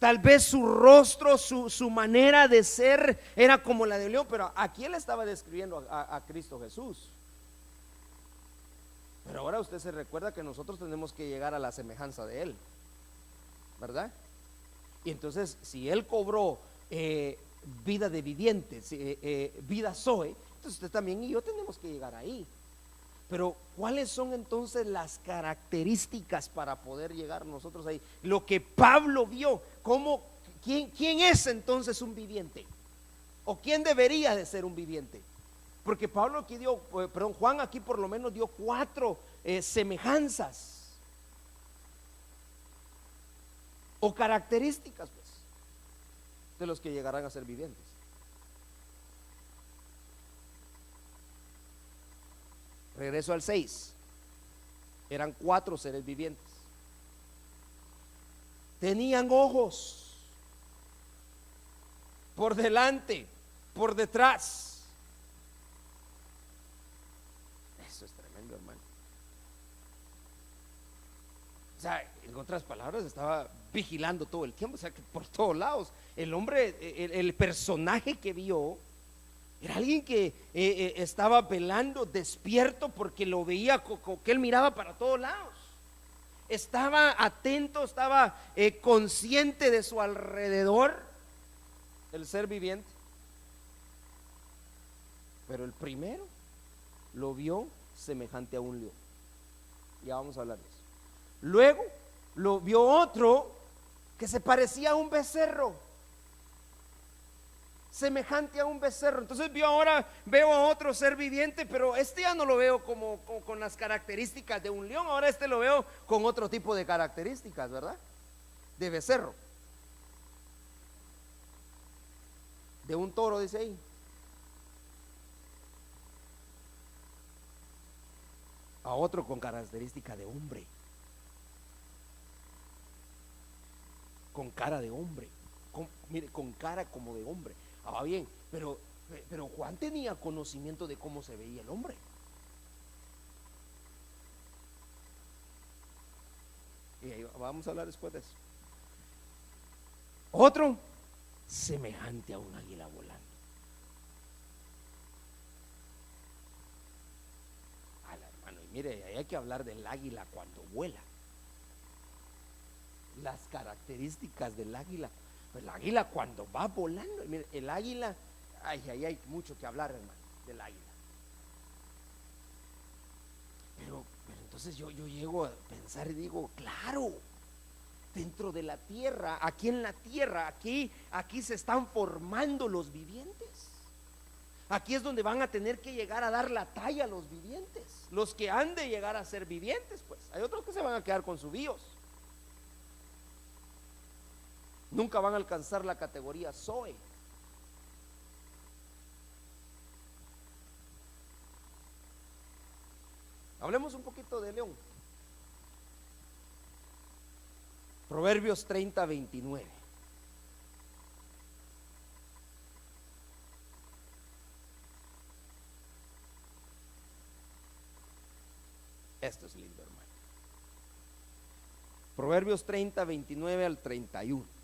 [SPEAKER 1] Tal vez su rostro, su manera de ser era como la de un león, pero aquí él estaba describiendo a Cristo Jesús. Pero ahora usted se recuerda que nosotros tenemos que llegar a la semejanza de él, ¿verdad? Y entonces, si él cobró vida de vivientes, vida Zoe, entonces usted también y yo tenemos que llegar ahí. Pero ¿cuáles son entonces las características para poder llegar nosotros ahí? Lo que Pablo vio, ¿quién es entonces un viviente? ¿O quién debería de ser un viviente? Porque Juan aquí por lo menos dio 4 semejanzas o características, pues, de los que llegarán a ser vivientes. Regreso al 6. Eran 4 seres vivientes. Tenían ojos por delante, por detrás. Eso es tremendo, hermano. O sea, en otras palabras, estaba vigilando todo el tiempo, o sea, que por todos lados. El hombre, el personaje que vio, era alguien que estaba velando, despierto, porque lo veía, que él miraba para todos lados. Estaba atento, estaba consciente de su alrededor, el ser viviente. Pero el primero lo vio semejante a un león. Ya vamos a hablar de eso. Luego lo vio otro que se parecía a un becerro. semejante a un becerro. Entonces yo ahora veo a otro ser viviente, pero este ya no lo veo como con las características de un león, ahora este lo veo con otro tipo de características, ¿verdad? De becerro, de un toro, dice ahí. A otro con característica de hombre, con cara de hombre, mire, con cara como de hombre. Ah, bien, pero Juan tenía conocimiento de cómo se veía el hombre. Y ahí vamos a hablar después de eso. Otro, semejante a un águila volando. Hermano, y mire, ahí hay que hablar del águila cuando vuela. Las características del águila. Pues el águila cuando va volando, mire, el águila, ahí hay mucho que hablar, hermano, del águila. Pero entonces yo llego a pensar y digo, claro, dentro de la tierra, aquí en la tierra, aquí se están formando los vivientes. Aquí es donde van a tener que llegar a dar la talla los vivientes, los que han de llegar a ser vivientes. Pues hay otros que se van a quedar con su bios, nunca van a alcanzar la categoría Zoe. Hablemos un poquito de león. Proverbios 30:29. Esto es lindo, hermano. Proverbios 30:29 al 31.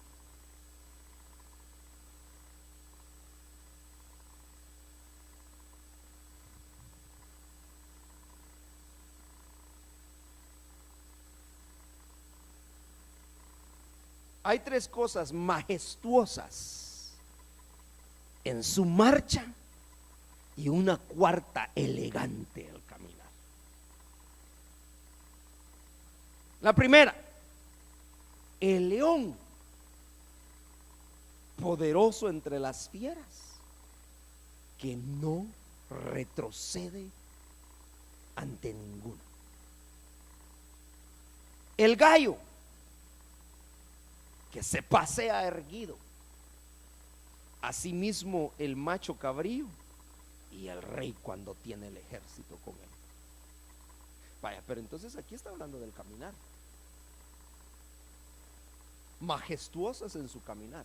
[SPEAKER 1] Hay tres cosas majestuosas en su marcha y una cuarta elegante al caminar. La primera, el león, poderoso entre las fieras, que no retrocede ante ninguno. El gallo, que se pasea erguido. Asimismo el macho cabrío y el rey cuando tiene el ejército con él. Vaya, pero entonces aquí está hablando del caminar. Majestuosas en su caminar.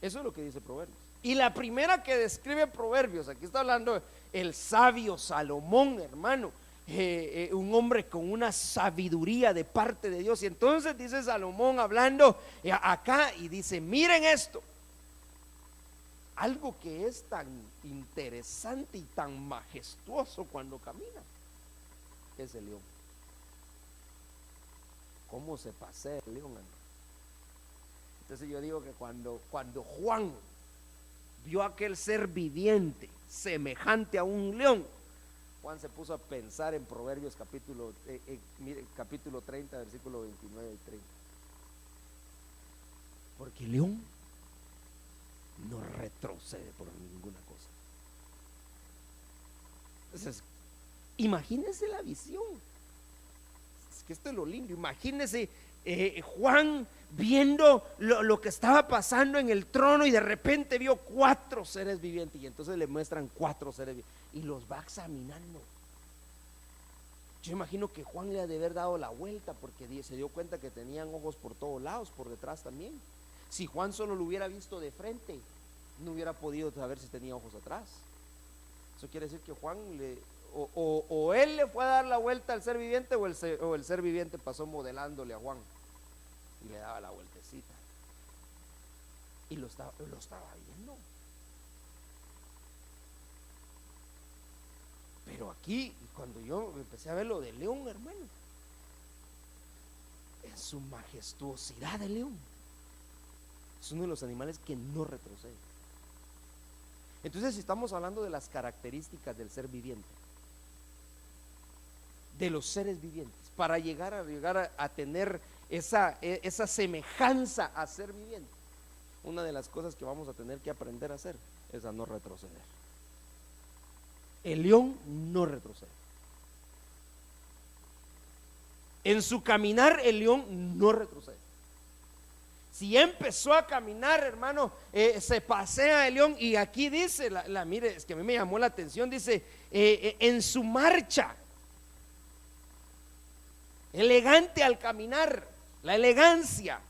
[SPEAKER 1] Eso es lo que dice Proverbios. Y la primera que describe Proverbios, aquí está hablando el sabio Salomón, hermano. Un hombre con una sabiduría de parte de Dios. Y entonces dice Salomón hablando acá y dice, miren esto, algo que es tan interesante y tan majestuoso cuando camina, es el león. ¿Cómo se pasea el león? Entonces yo digo que cuando Juan vio aquel ser viviente semejante a un león, Juan se puso a pensar en Proverbios capítulo 30, versículo 29 y 30. Porque el león no retrocede por ninguna cosa. Entonces, imagínense la visión. Es que esto es lo lindo. Imagínense Juan viendo lo que estaba pasando en el trono y de repente vio 4 seres vivientes y entonces le muestran 4 seres vivientes y los va examinando. Yo imagino que Juan le ha de haber dado la vuelta porque se dio cuenta que tenían ojos por todos lados, por detrás también. Si Juan solo lo hubiera visto de frente, no hubiera podido saber si tenía ojos atrás. Eso quiere decir que Juan o él le fue a dar la vuelta al ser viviente o el ser viviente pasó modelándole a Juan y le daba la vueltecita y lo estaba viendo. Pero aquí, cuando yo empecé a ver lo del león, hermano, en su majestuosidad del león, es uno de los animales que no retrocede. Entonces, si estamos hablando de las características del ser viviente, de los seres vivientes, para llegar a tener esa semejanza a ser viviente, una de las cosas que vamos a tener que aprender a hacer es a no retroceder. El león no retrocede. En su caminar el león no retrocede. Si empezó a caminar, hermano, se pasea el león. Y aquí dice, mire, es que a mí me llamó la atención, dice, en su marcha, elegante al caminar, la elegancia,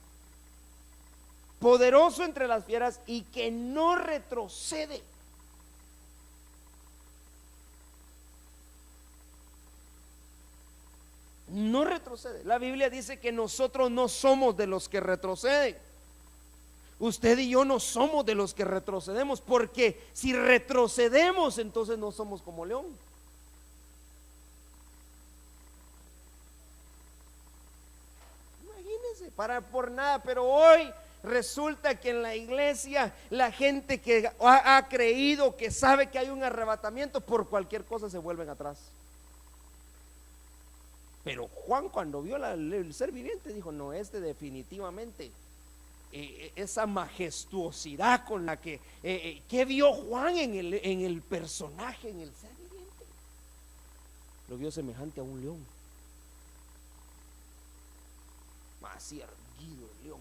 [SPEAKER 1] poderoso entre las fieras y que no retrocede. No retrocede. La Biblia dice que nosotros no somos de los que retroceden. Usted y yo no somos de los que retrocedemos, porque si retrocedemos, entonces no somos como león. Imagínense, por nada, pero hoy resulta que en la iglesia la gente que ha creído, que sabe que hay un arrebatamiento, por cualquier cosa se vuelven atrás. Pero Juan, cuando vio el ser viviente, dijo: no, definitivamente, esa majestuosidad con la que vio Juan en el personaje, en el ser viviente, lo vio semejante a un león, así erguido el león.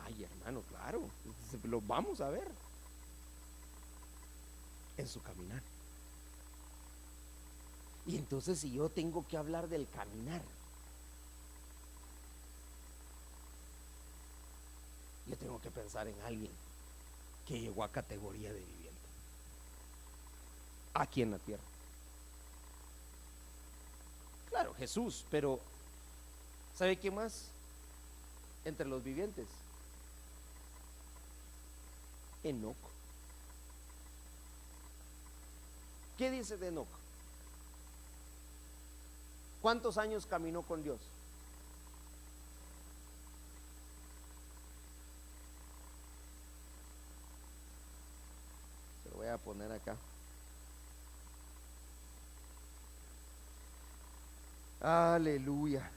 [SPEAKER 1] Ay, hermano, claro, lo vamos a ver en su caminar. Y entonces, si yo tengo que hablar del caminar, yo tengo que pensar en alguien que llegó a categoría de viviente aquí en la tierra. Claro, Jesús, pero ¿sabe quién más entre los vivientes? Enoc. ¿Qué dice de Enoc? ¿Cuántos años caminó con Dios? Se lo voy a poner acá. Aleluya.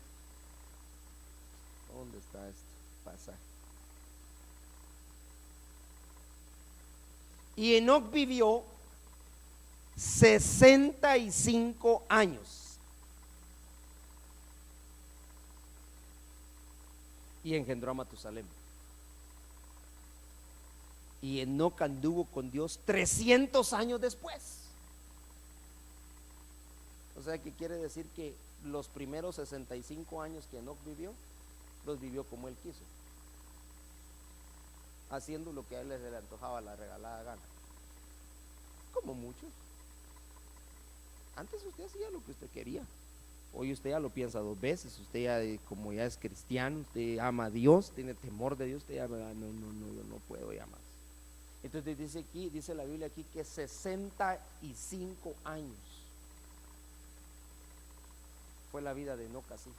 [SPEAKER 1] ¿Dónde está este pasaje? Y Enoc vivió 65 años. Y engendró a Matusalem. Y Enoc anduvo con Dios 300 años después. O sea, que quiere decir que los primeros 65 años que Enoc vivió, los vivió como él quiso, haciendo lo que a él le antojaba la regalada gana, como muchos. Antes usted hacía lo que usted quería. Hoy usted ya lo piensa dos veces. Usted ya, como ya es cristiano, usted ama a Dios, tiene temor de Dios. Usted ya, no, yo no puedo ya más. Entonces dice la Biblia aquí que 65 años fue la vida de Enoc así.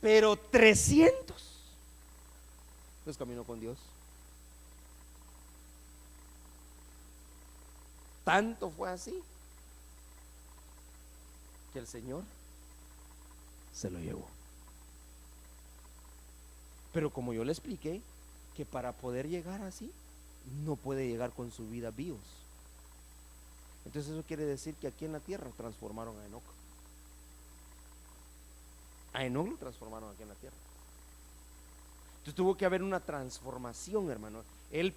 [SPEAKER 1] Pero 300 pues caminó con Dios. Tanto fue así que el Señor se lo llevó. Pero como yo le expliqué, que para poder llegar así, no puede llegar con su vida vivos. Entonces eso quiere decir que aquí en la tierra transformaron a Enoc. A Enoc lo transformaron aquí en la tierra. Entonces tuvo que haber una transformación, hermano. Él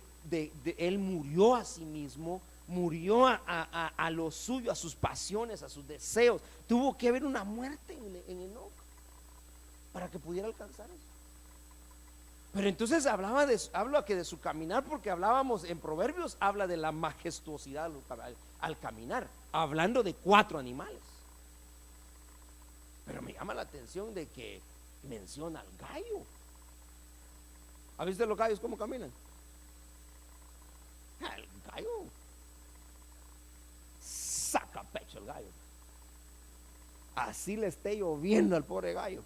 [SPEAKER 1] murió a sí mismo, murió a lo suyo, a sus pasiones, a sus deseos. Tuvo que haber una muerte en Enoc para que pudiera alcanzar eso. Pero entonces habla que de su caminar, porque hablábamos en Proverbios, habla de la majestuosidad al caminar, hablando de 4 animales. Pero me llama la atención de que menciona al gallo. ¿Ha visto los gallos cómo caminan? El gallo saca pecho el gallo. Así le esté lloviendo al pobre gallo,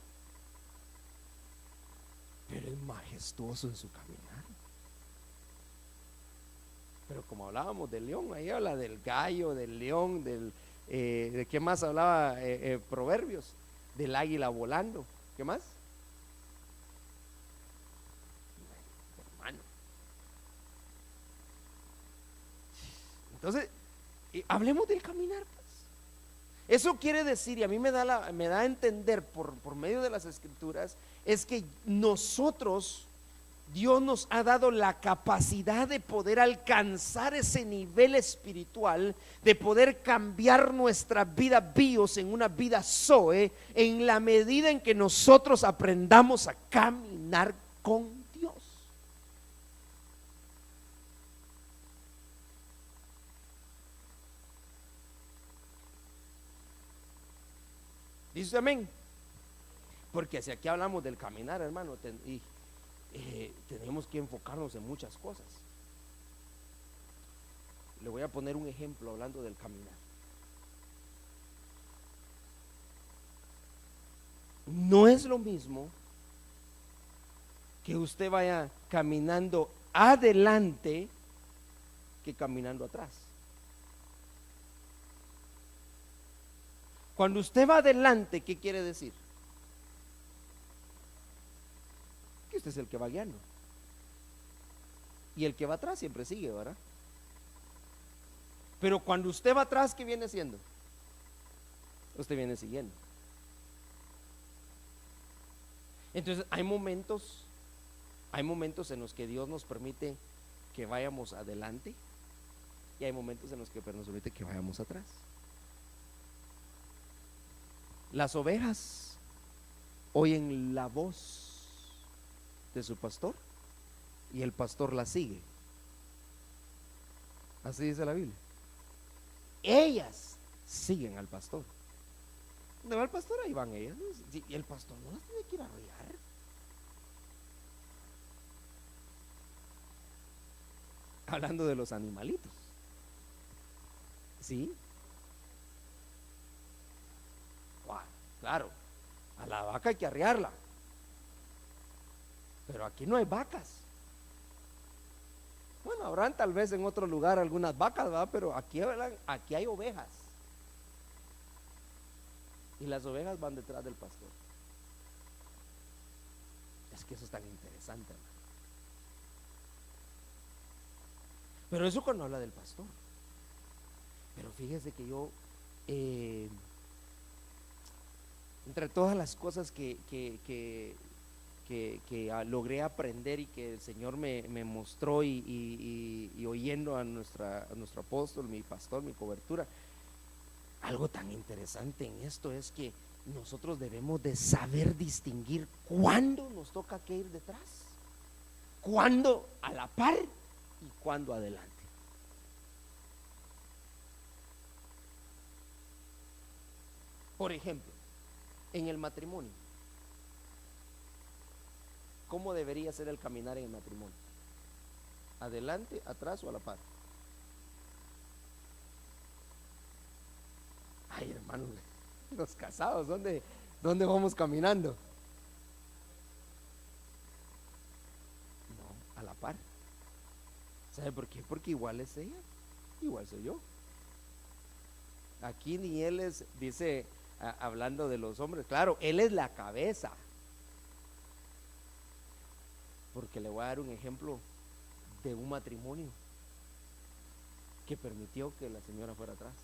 [SPEAKER 1] pero es majestuoso en su caminar. Pero como hablábamos del león, ahí habla del gallo, del león, ¿de qué más hablaba Proverbios? del águila volando. ¿Qué más? Hermano. Entonces, hablemos del caminar, pues. Eso quiere decir, y a mí me da a entender por medio de las escrituras, es que nosotros, Dios nos ha dado la capacidad de poder alcanzar ese nivel espiritual, de poder cambiar nuestra vida bios en una vida zoe, en la medida en que nosotros aprendamos a caminar con Dios. ¿Dice amén? Porque si aquí hablamos del caminar, hermano, tenemos que enfocarnos en muchas cosas. Le voy a poner un ejemplo hablando del caminar. No es lo mismo que usted vaya caminando adelante que caminando atrás. Cuando usted va adelante, ¿qué quiere decir? Que usted es el que va guiando. Y el que va atrás siempre sigue, ¿verdad? Pero cuando usted va atrás, ¿qué viene haciendo? Usted viene siguiendo. Entonces hay momentos en los que Dios nos permite que vayamos adelante y hay momentos en los que nos permite que vayamos atrás. Las ovejas oyen la voz de su pastor y el pastor la sigue. Así dice la Biblia. Ellas siguen al pastor. ¿Dónde va el pastor? Ahí van ellas. Y el pastor no las tiene que ir a arrollar. Hablando de los animalitos. ¿Sí? Claro, a la vaca hay que arrearla. Pero aquí no hay vacas. Bueno, habrán tal vez en otro lugar algunas vacas, ¿verdad? Pero aquí hay ovejas. Y las ovejas van detrás del pastor. Es que eso es tan interesante, hermano. Pero eso cuando habla del pastor. Pero fíjese que yo entre todas las cosas que logré aprender y que el Señor me mostró y oyendo a nuestro apóstol, mi pastor, mi cobertura, algo tan interesante en esto es que nosotros debemos de saber distinguir cuándo nos toca que ir detrás, cuándo a la par y cuándo adelante. Por ejemplo, en el matrimonio, ¿cómo debería ser el caminar en el matrimonio? ¿Adelante, atrás o a la par? Ay, hermanos, los casados, ¿dónde vamos caminando? No, a la par. ¿Sabe por qué? Porque igual es ella, igual soy yo. Aquí ni él es, dice, hablando de los hombres, claro, él es la cabeza. Porque le voy a dar un ejemplo de un matrimonio que permitió que la señora fuera atrás.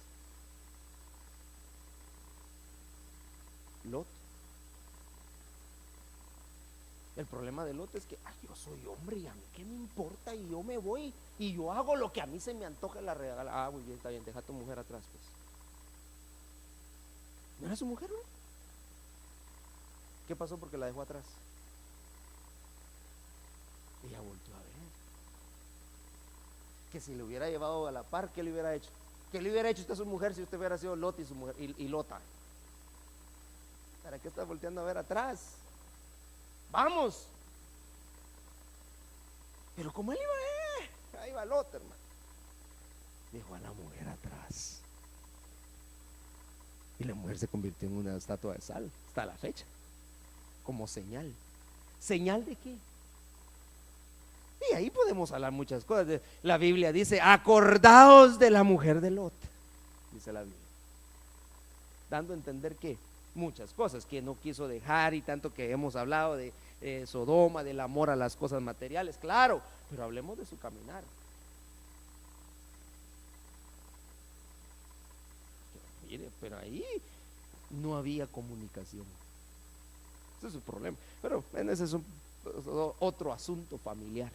[SPEAKER 1] Lot. El problema de Lot es que yo soy hombre y a mí qué me importa, y yo me voy y yo hago lo que a mí se me antoja la regala. Muy bien, está bien, deja a tu mujer atrás, pues. ¿No era su mujer, no? ¿Qué pasó porque la dejó atrás? Ella volvió a ver que si le hubiera llevado a la par, ¿qué le hubiera hecho? ¿Qué le hubiera hecho usted a su mujer si usted hubiera sido Lot y su mujer y Lota? ¿Para qué está volteando a ver atrás? Vamos. Pero como él iba, ahí va Lot, hermano. Dejó a la mujer atrás. Y la mujer se convirtió en una estatua de sal hasta la fecha, como señal. ¿Señal de qué? Y ahí podemos hablar muchas cosas. La Biblia dice: acordaos de la mujer de Lot, dice la Biblia, dando a entender que muchas cosas que no quiso dejar, y tanto que hemos hablado de Sodoma, del amor a las cosas materiales, claro, pero hablemos de su caminar. Mire, pero ahí no había comunicación. Ese es su problema. Pero ese es otro asunto familiar.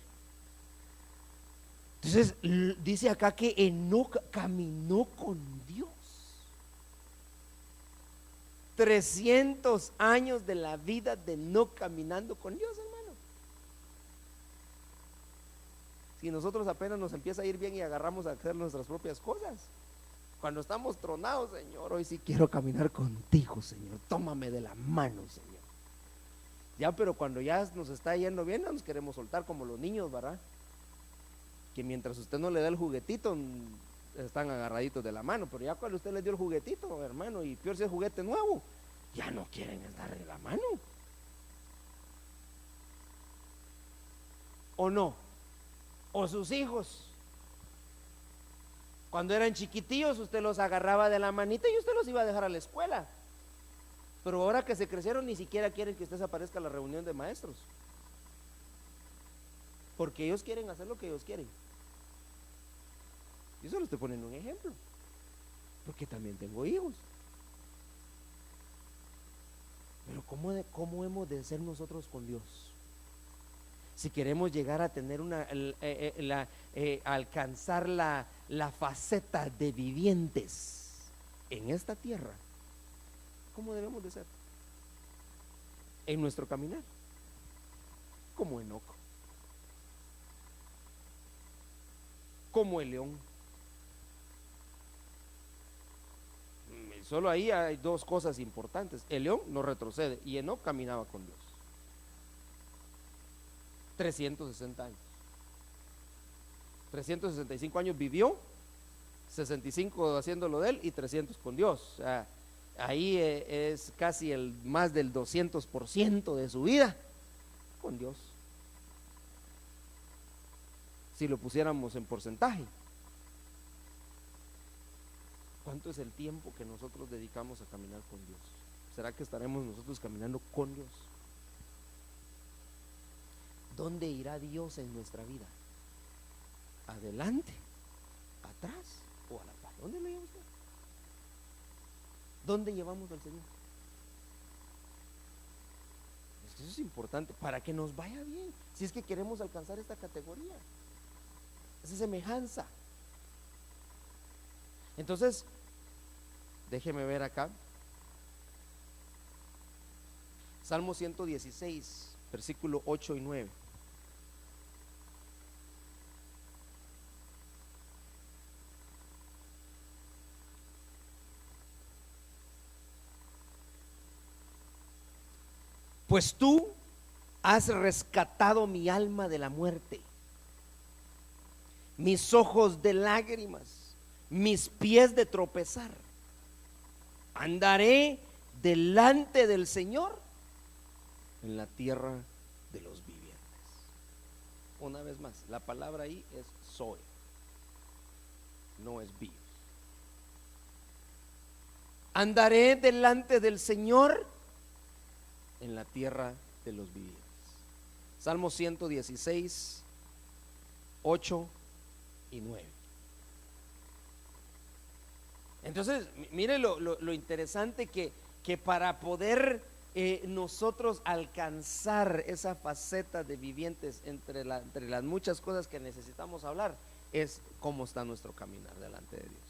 [SPEAKER 1] Entonces dice acá que Enoc caminó con Dios. 300 años de la vida de Enoc caminando con Dios, hermano. Si nosotros apenas nos empieza a ir bien y agarramos a hacer nuestras propias cosas, cuando estamos tronados, Señor, hoy sí quiero caminar contigo, Señor, tómame de la mano, Señor. Ya, pero cuando ya nos está yendo bien, no nos queremos soltar como los niños, ¿verdad? Que mientras usted no le da el juguetito, están agarraditos de la mano, pero ya cuando usted les dio el juguetito, hermano, y peor si es juguete nuevo, ya no quieren estar de la mano. ¿O no? O sus hijos, cuando eran chiquitillos, usted los agarraba de la manita y usted los iba a dejar a la escuela. Pero ahora que se crecieron, ni siquiera quieren que usted se aparezca a la reunión de maestros, porque ellos quieren hacer lo que ellos quieren. Yo solo estoy poniendo un ejemplo, porque también tengo hijos. Pero ¿cómo hemos de ser nosotros con Dios? Si queremos llegar a tener alcanzar la faceta de vivientes en esta tierra, ¿cómo debemos de ser? En nuestro caminar, como Enoc, como el león. Solo ahí hay dos cosas importantes: el león no retrocede y Enoc caminaba con Dios 360 años, 365 años vivió, 65 haciéndolo de él y 300 con Dios. O sea, ahí es casi más del 200% de su vida con Dios, si lo pusiéramos en porcentaje. ¿Cuánto es el tiempo que nosotros dedicamos a caminar con Dios? ¿Será que estaremos nosotros caminando con Dios? ¿Dónde irá Dios en nuestra vida? ¿Adelante, atrás o a la par? ¿Dónde lo lleva usted? ¿Dónde llevamos al Señor? Eso es importante para que nos vaya bien, si es que queremos alcanzar esta categoría, esa semejanza. Entonces, déjeme ver acá. Salmo 116, versículo 8 y 9. Pues tú has rescatado mi alma de la muerte, mis ojos de lágrimas, mis pies de tropezar. Andaré delante del Señor en la tierra de los vivientes. Una vez más, la palabra ahí es soy, no es vivo. Andaré delante del Señor en la tierra de los vivientes. Salmo 116, 8 y 9. Entonces, mire lo interesante que para poder nosotros alcanzar esa faceta de vivientes, entre las muchas cosas que necesitamos hablar, es cómo está nuestro caminar delante de Dios.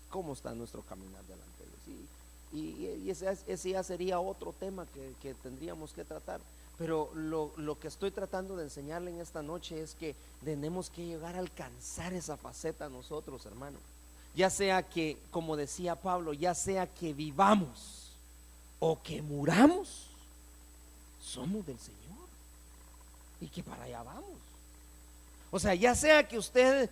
[SPEAKER 1] ¿Cómo está nuestro caminar delante de Dios? Y ese ya sería otro tema que tendríamos que tratar. Pero lo que estoy tratando de enseñarle en esta noche es que tenemos que llegar a alcanzar esa faceta nosotros, hermano. Ya sea que, como decía Pablo, ya sea que vivamos o que muramos, somos del Señor y que para allá vamos. O sea, ya sea que usted,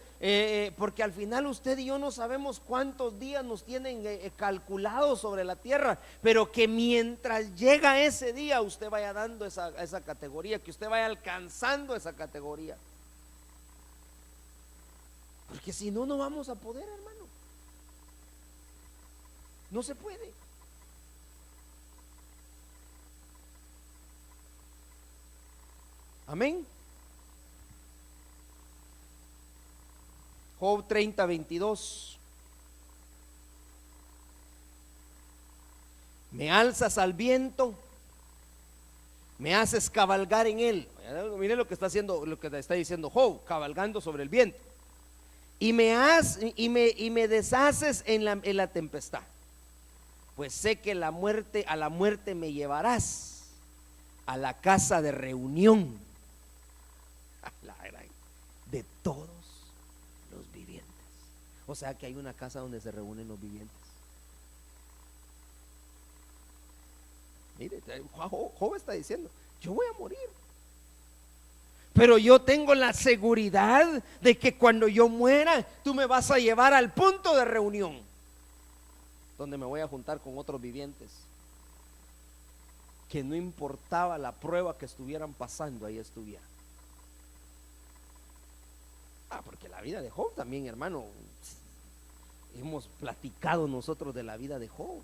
[SPEAKER 1] porque al final usted y yo no sabemos cuántos días nos tienen calculados sobre la tierra, pero que mientras llega ese día usted vaya dando esa categoría, que usted vaya alcanzando esa categoría. Porque si no, no vamos a poder, hermano. No se puede. Amén. Job 30:22. Me alzas al viento, me haces cabalgar en él. Mire lo que está haciendo, lo que está diciendo Job, cabalgando sobre el viento. Y me deshaces en la tempestad. Pues sé que a la muerte me llevarás a la casa de reunión de todos los vivientes. O sea que hay una casa donde se reúnen los vivientes. Mire, Job está diciendo, yo voy a morir, pero yo tengo la seguridad de que cuando yo muera, tú me vas a llevar al punto de reunión, donde me voy a juntar con otros vivientes, que no importaba la prueba que estuvieran pasando, ahí estuvieran. Porque la vida de Job también, hermano, hemos platicado nosotros de la vida de Job.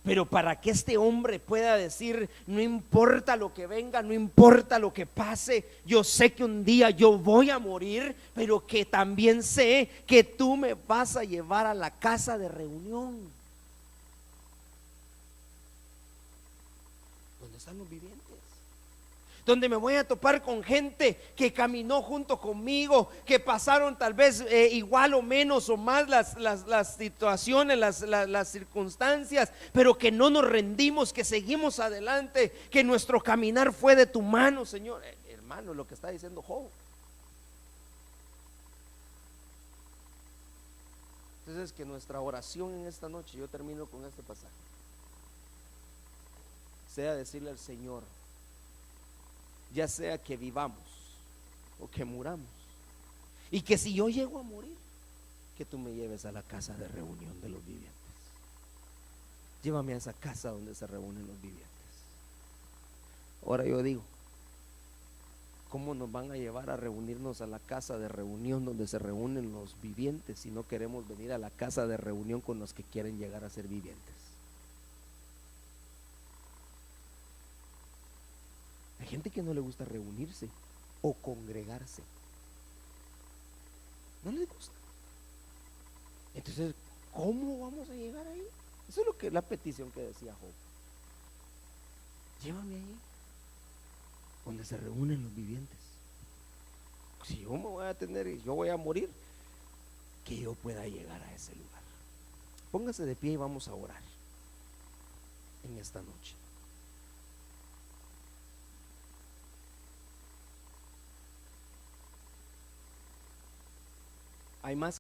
[SPEAKER 1] Pero para que este hombre pueda decir, no importa lo que venga, no importa lo que pase, yo sé que un día yo voy a morir, pero que también sé que tú me vas a llevar a la casa de reunión, donde están los vivientes, donde me voy a topar con gente que caminó junto conmigo, que pasaron tal vez igual o menos o más las situaciones, las circunstancias, pero que no nos rendimos, que seguimos adelante, que nuestro caminar fue de tu mano, Señor. Hermano, lo que está diciendo Job. Entonces, que nuestra oración en esta noche, yo termino con este pasaje, sea decirle al Señor, ya sea que vivamos o que muramos, y que si yo llego a morir, que tú me lleves a la casa de reunión de los vivientes. Llévame a esa casa donde se reúnen los vivientes. Ahora yo digo, ¿cómo nos van a llevar a reunirnos a la casa de reunión donde se reúnen los vivientes si no queremos venir a la casa de reunión con los que quieren llegar a ser vivientes? Hay gente que no le gusta reunirse o congregarse, no les gusta. Entonces, ¿cómo vamos a llegar ahí? Eso es lo que la petición que decía Job. Llévame ahí donde se reúnen los vivientes. Si yo me voy a tener y yo voy a morir, que yo pueda llegar a ese lugar. Póngase de pie y vamos a orar en esta noche. Hay más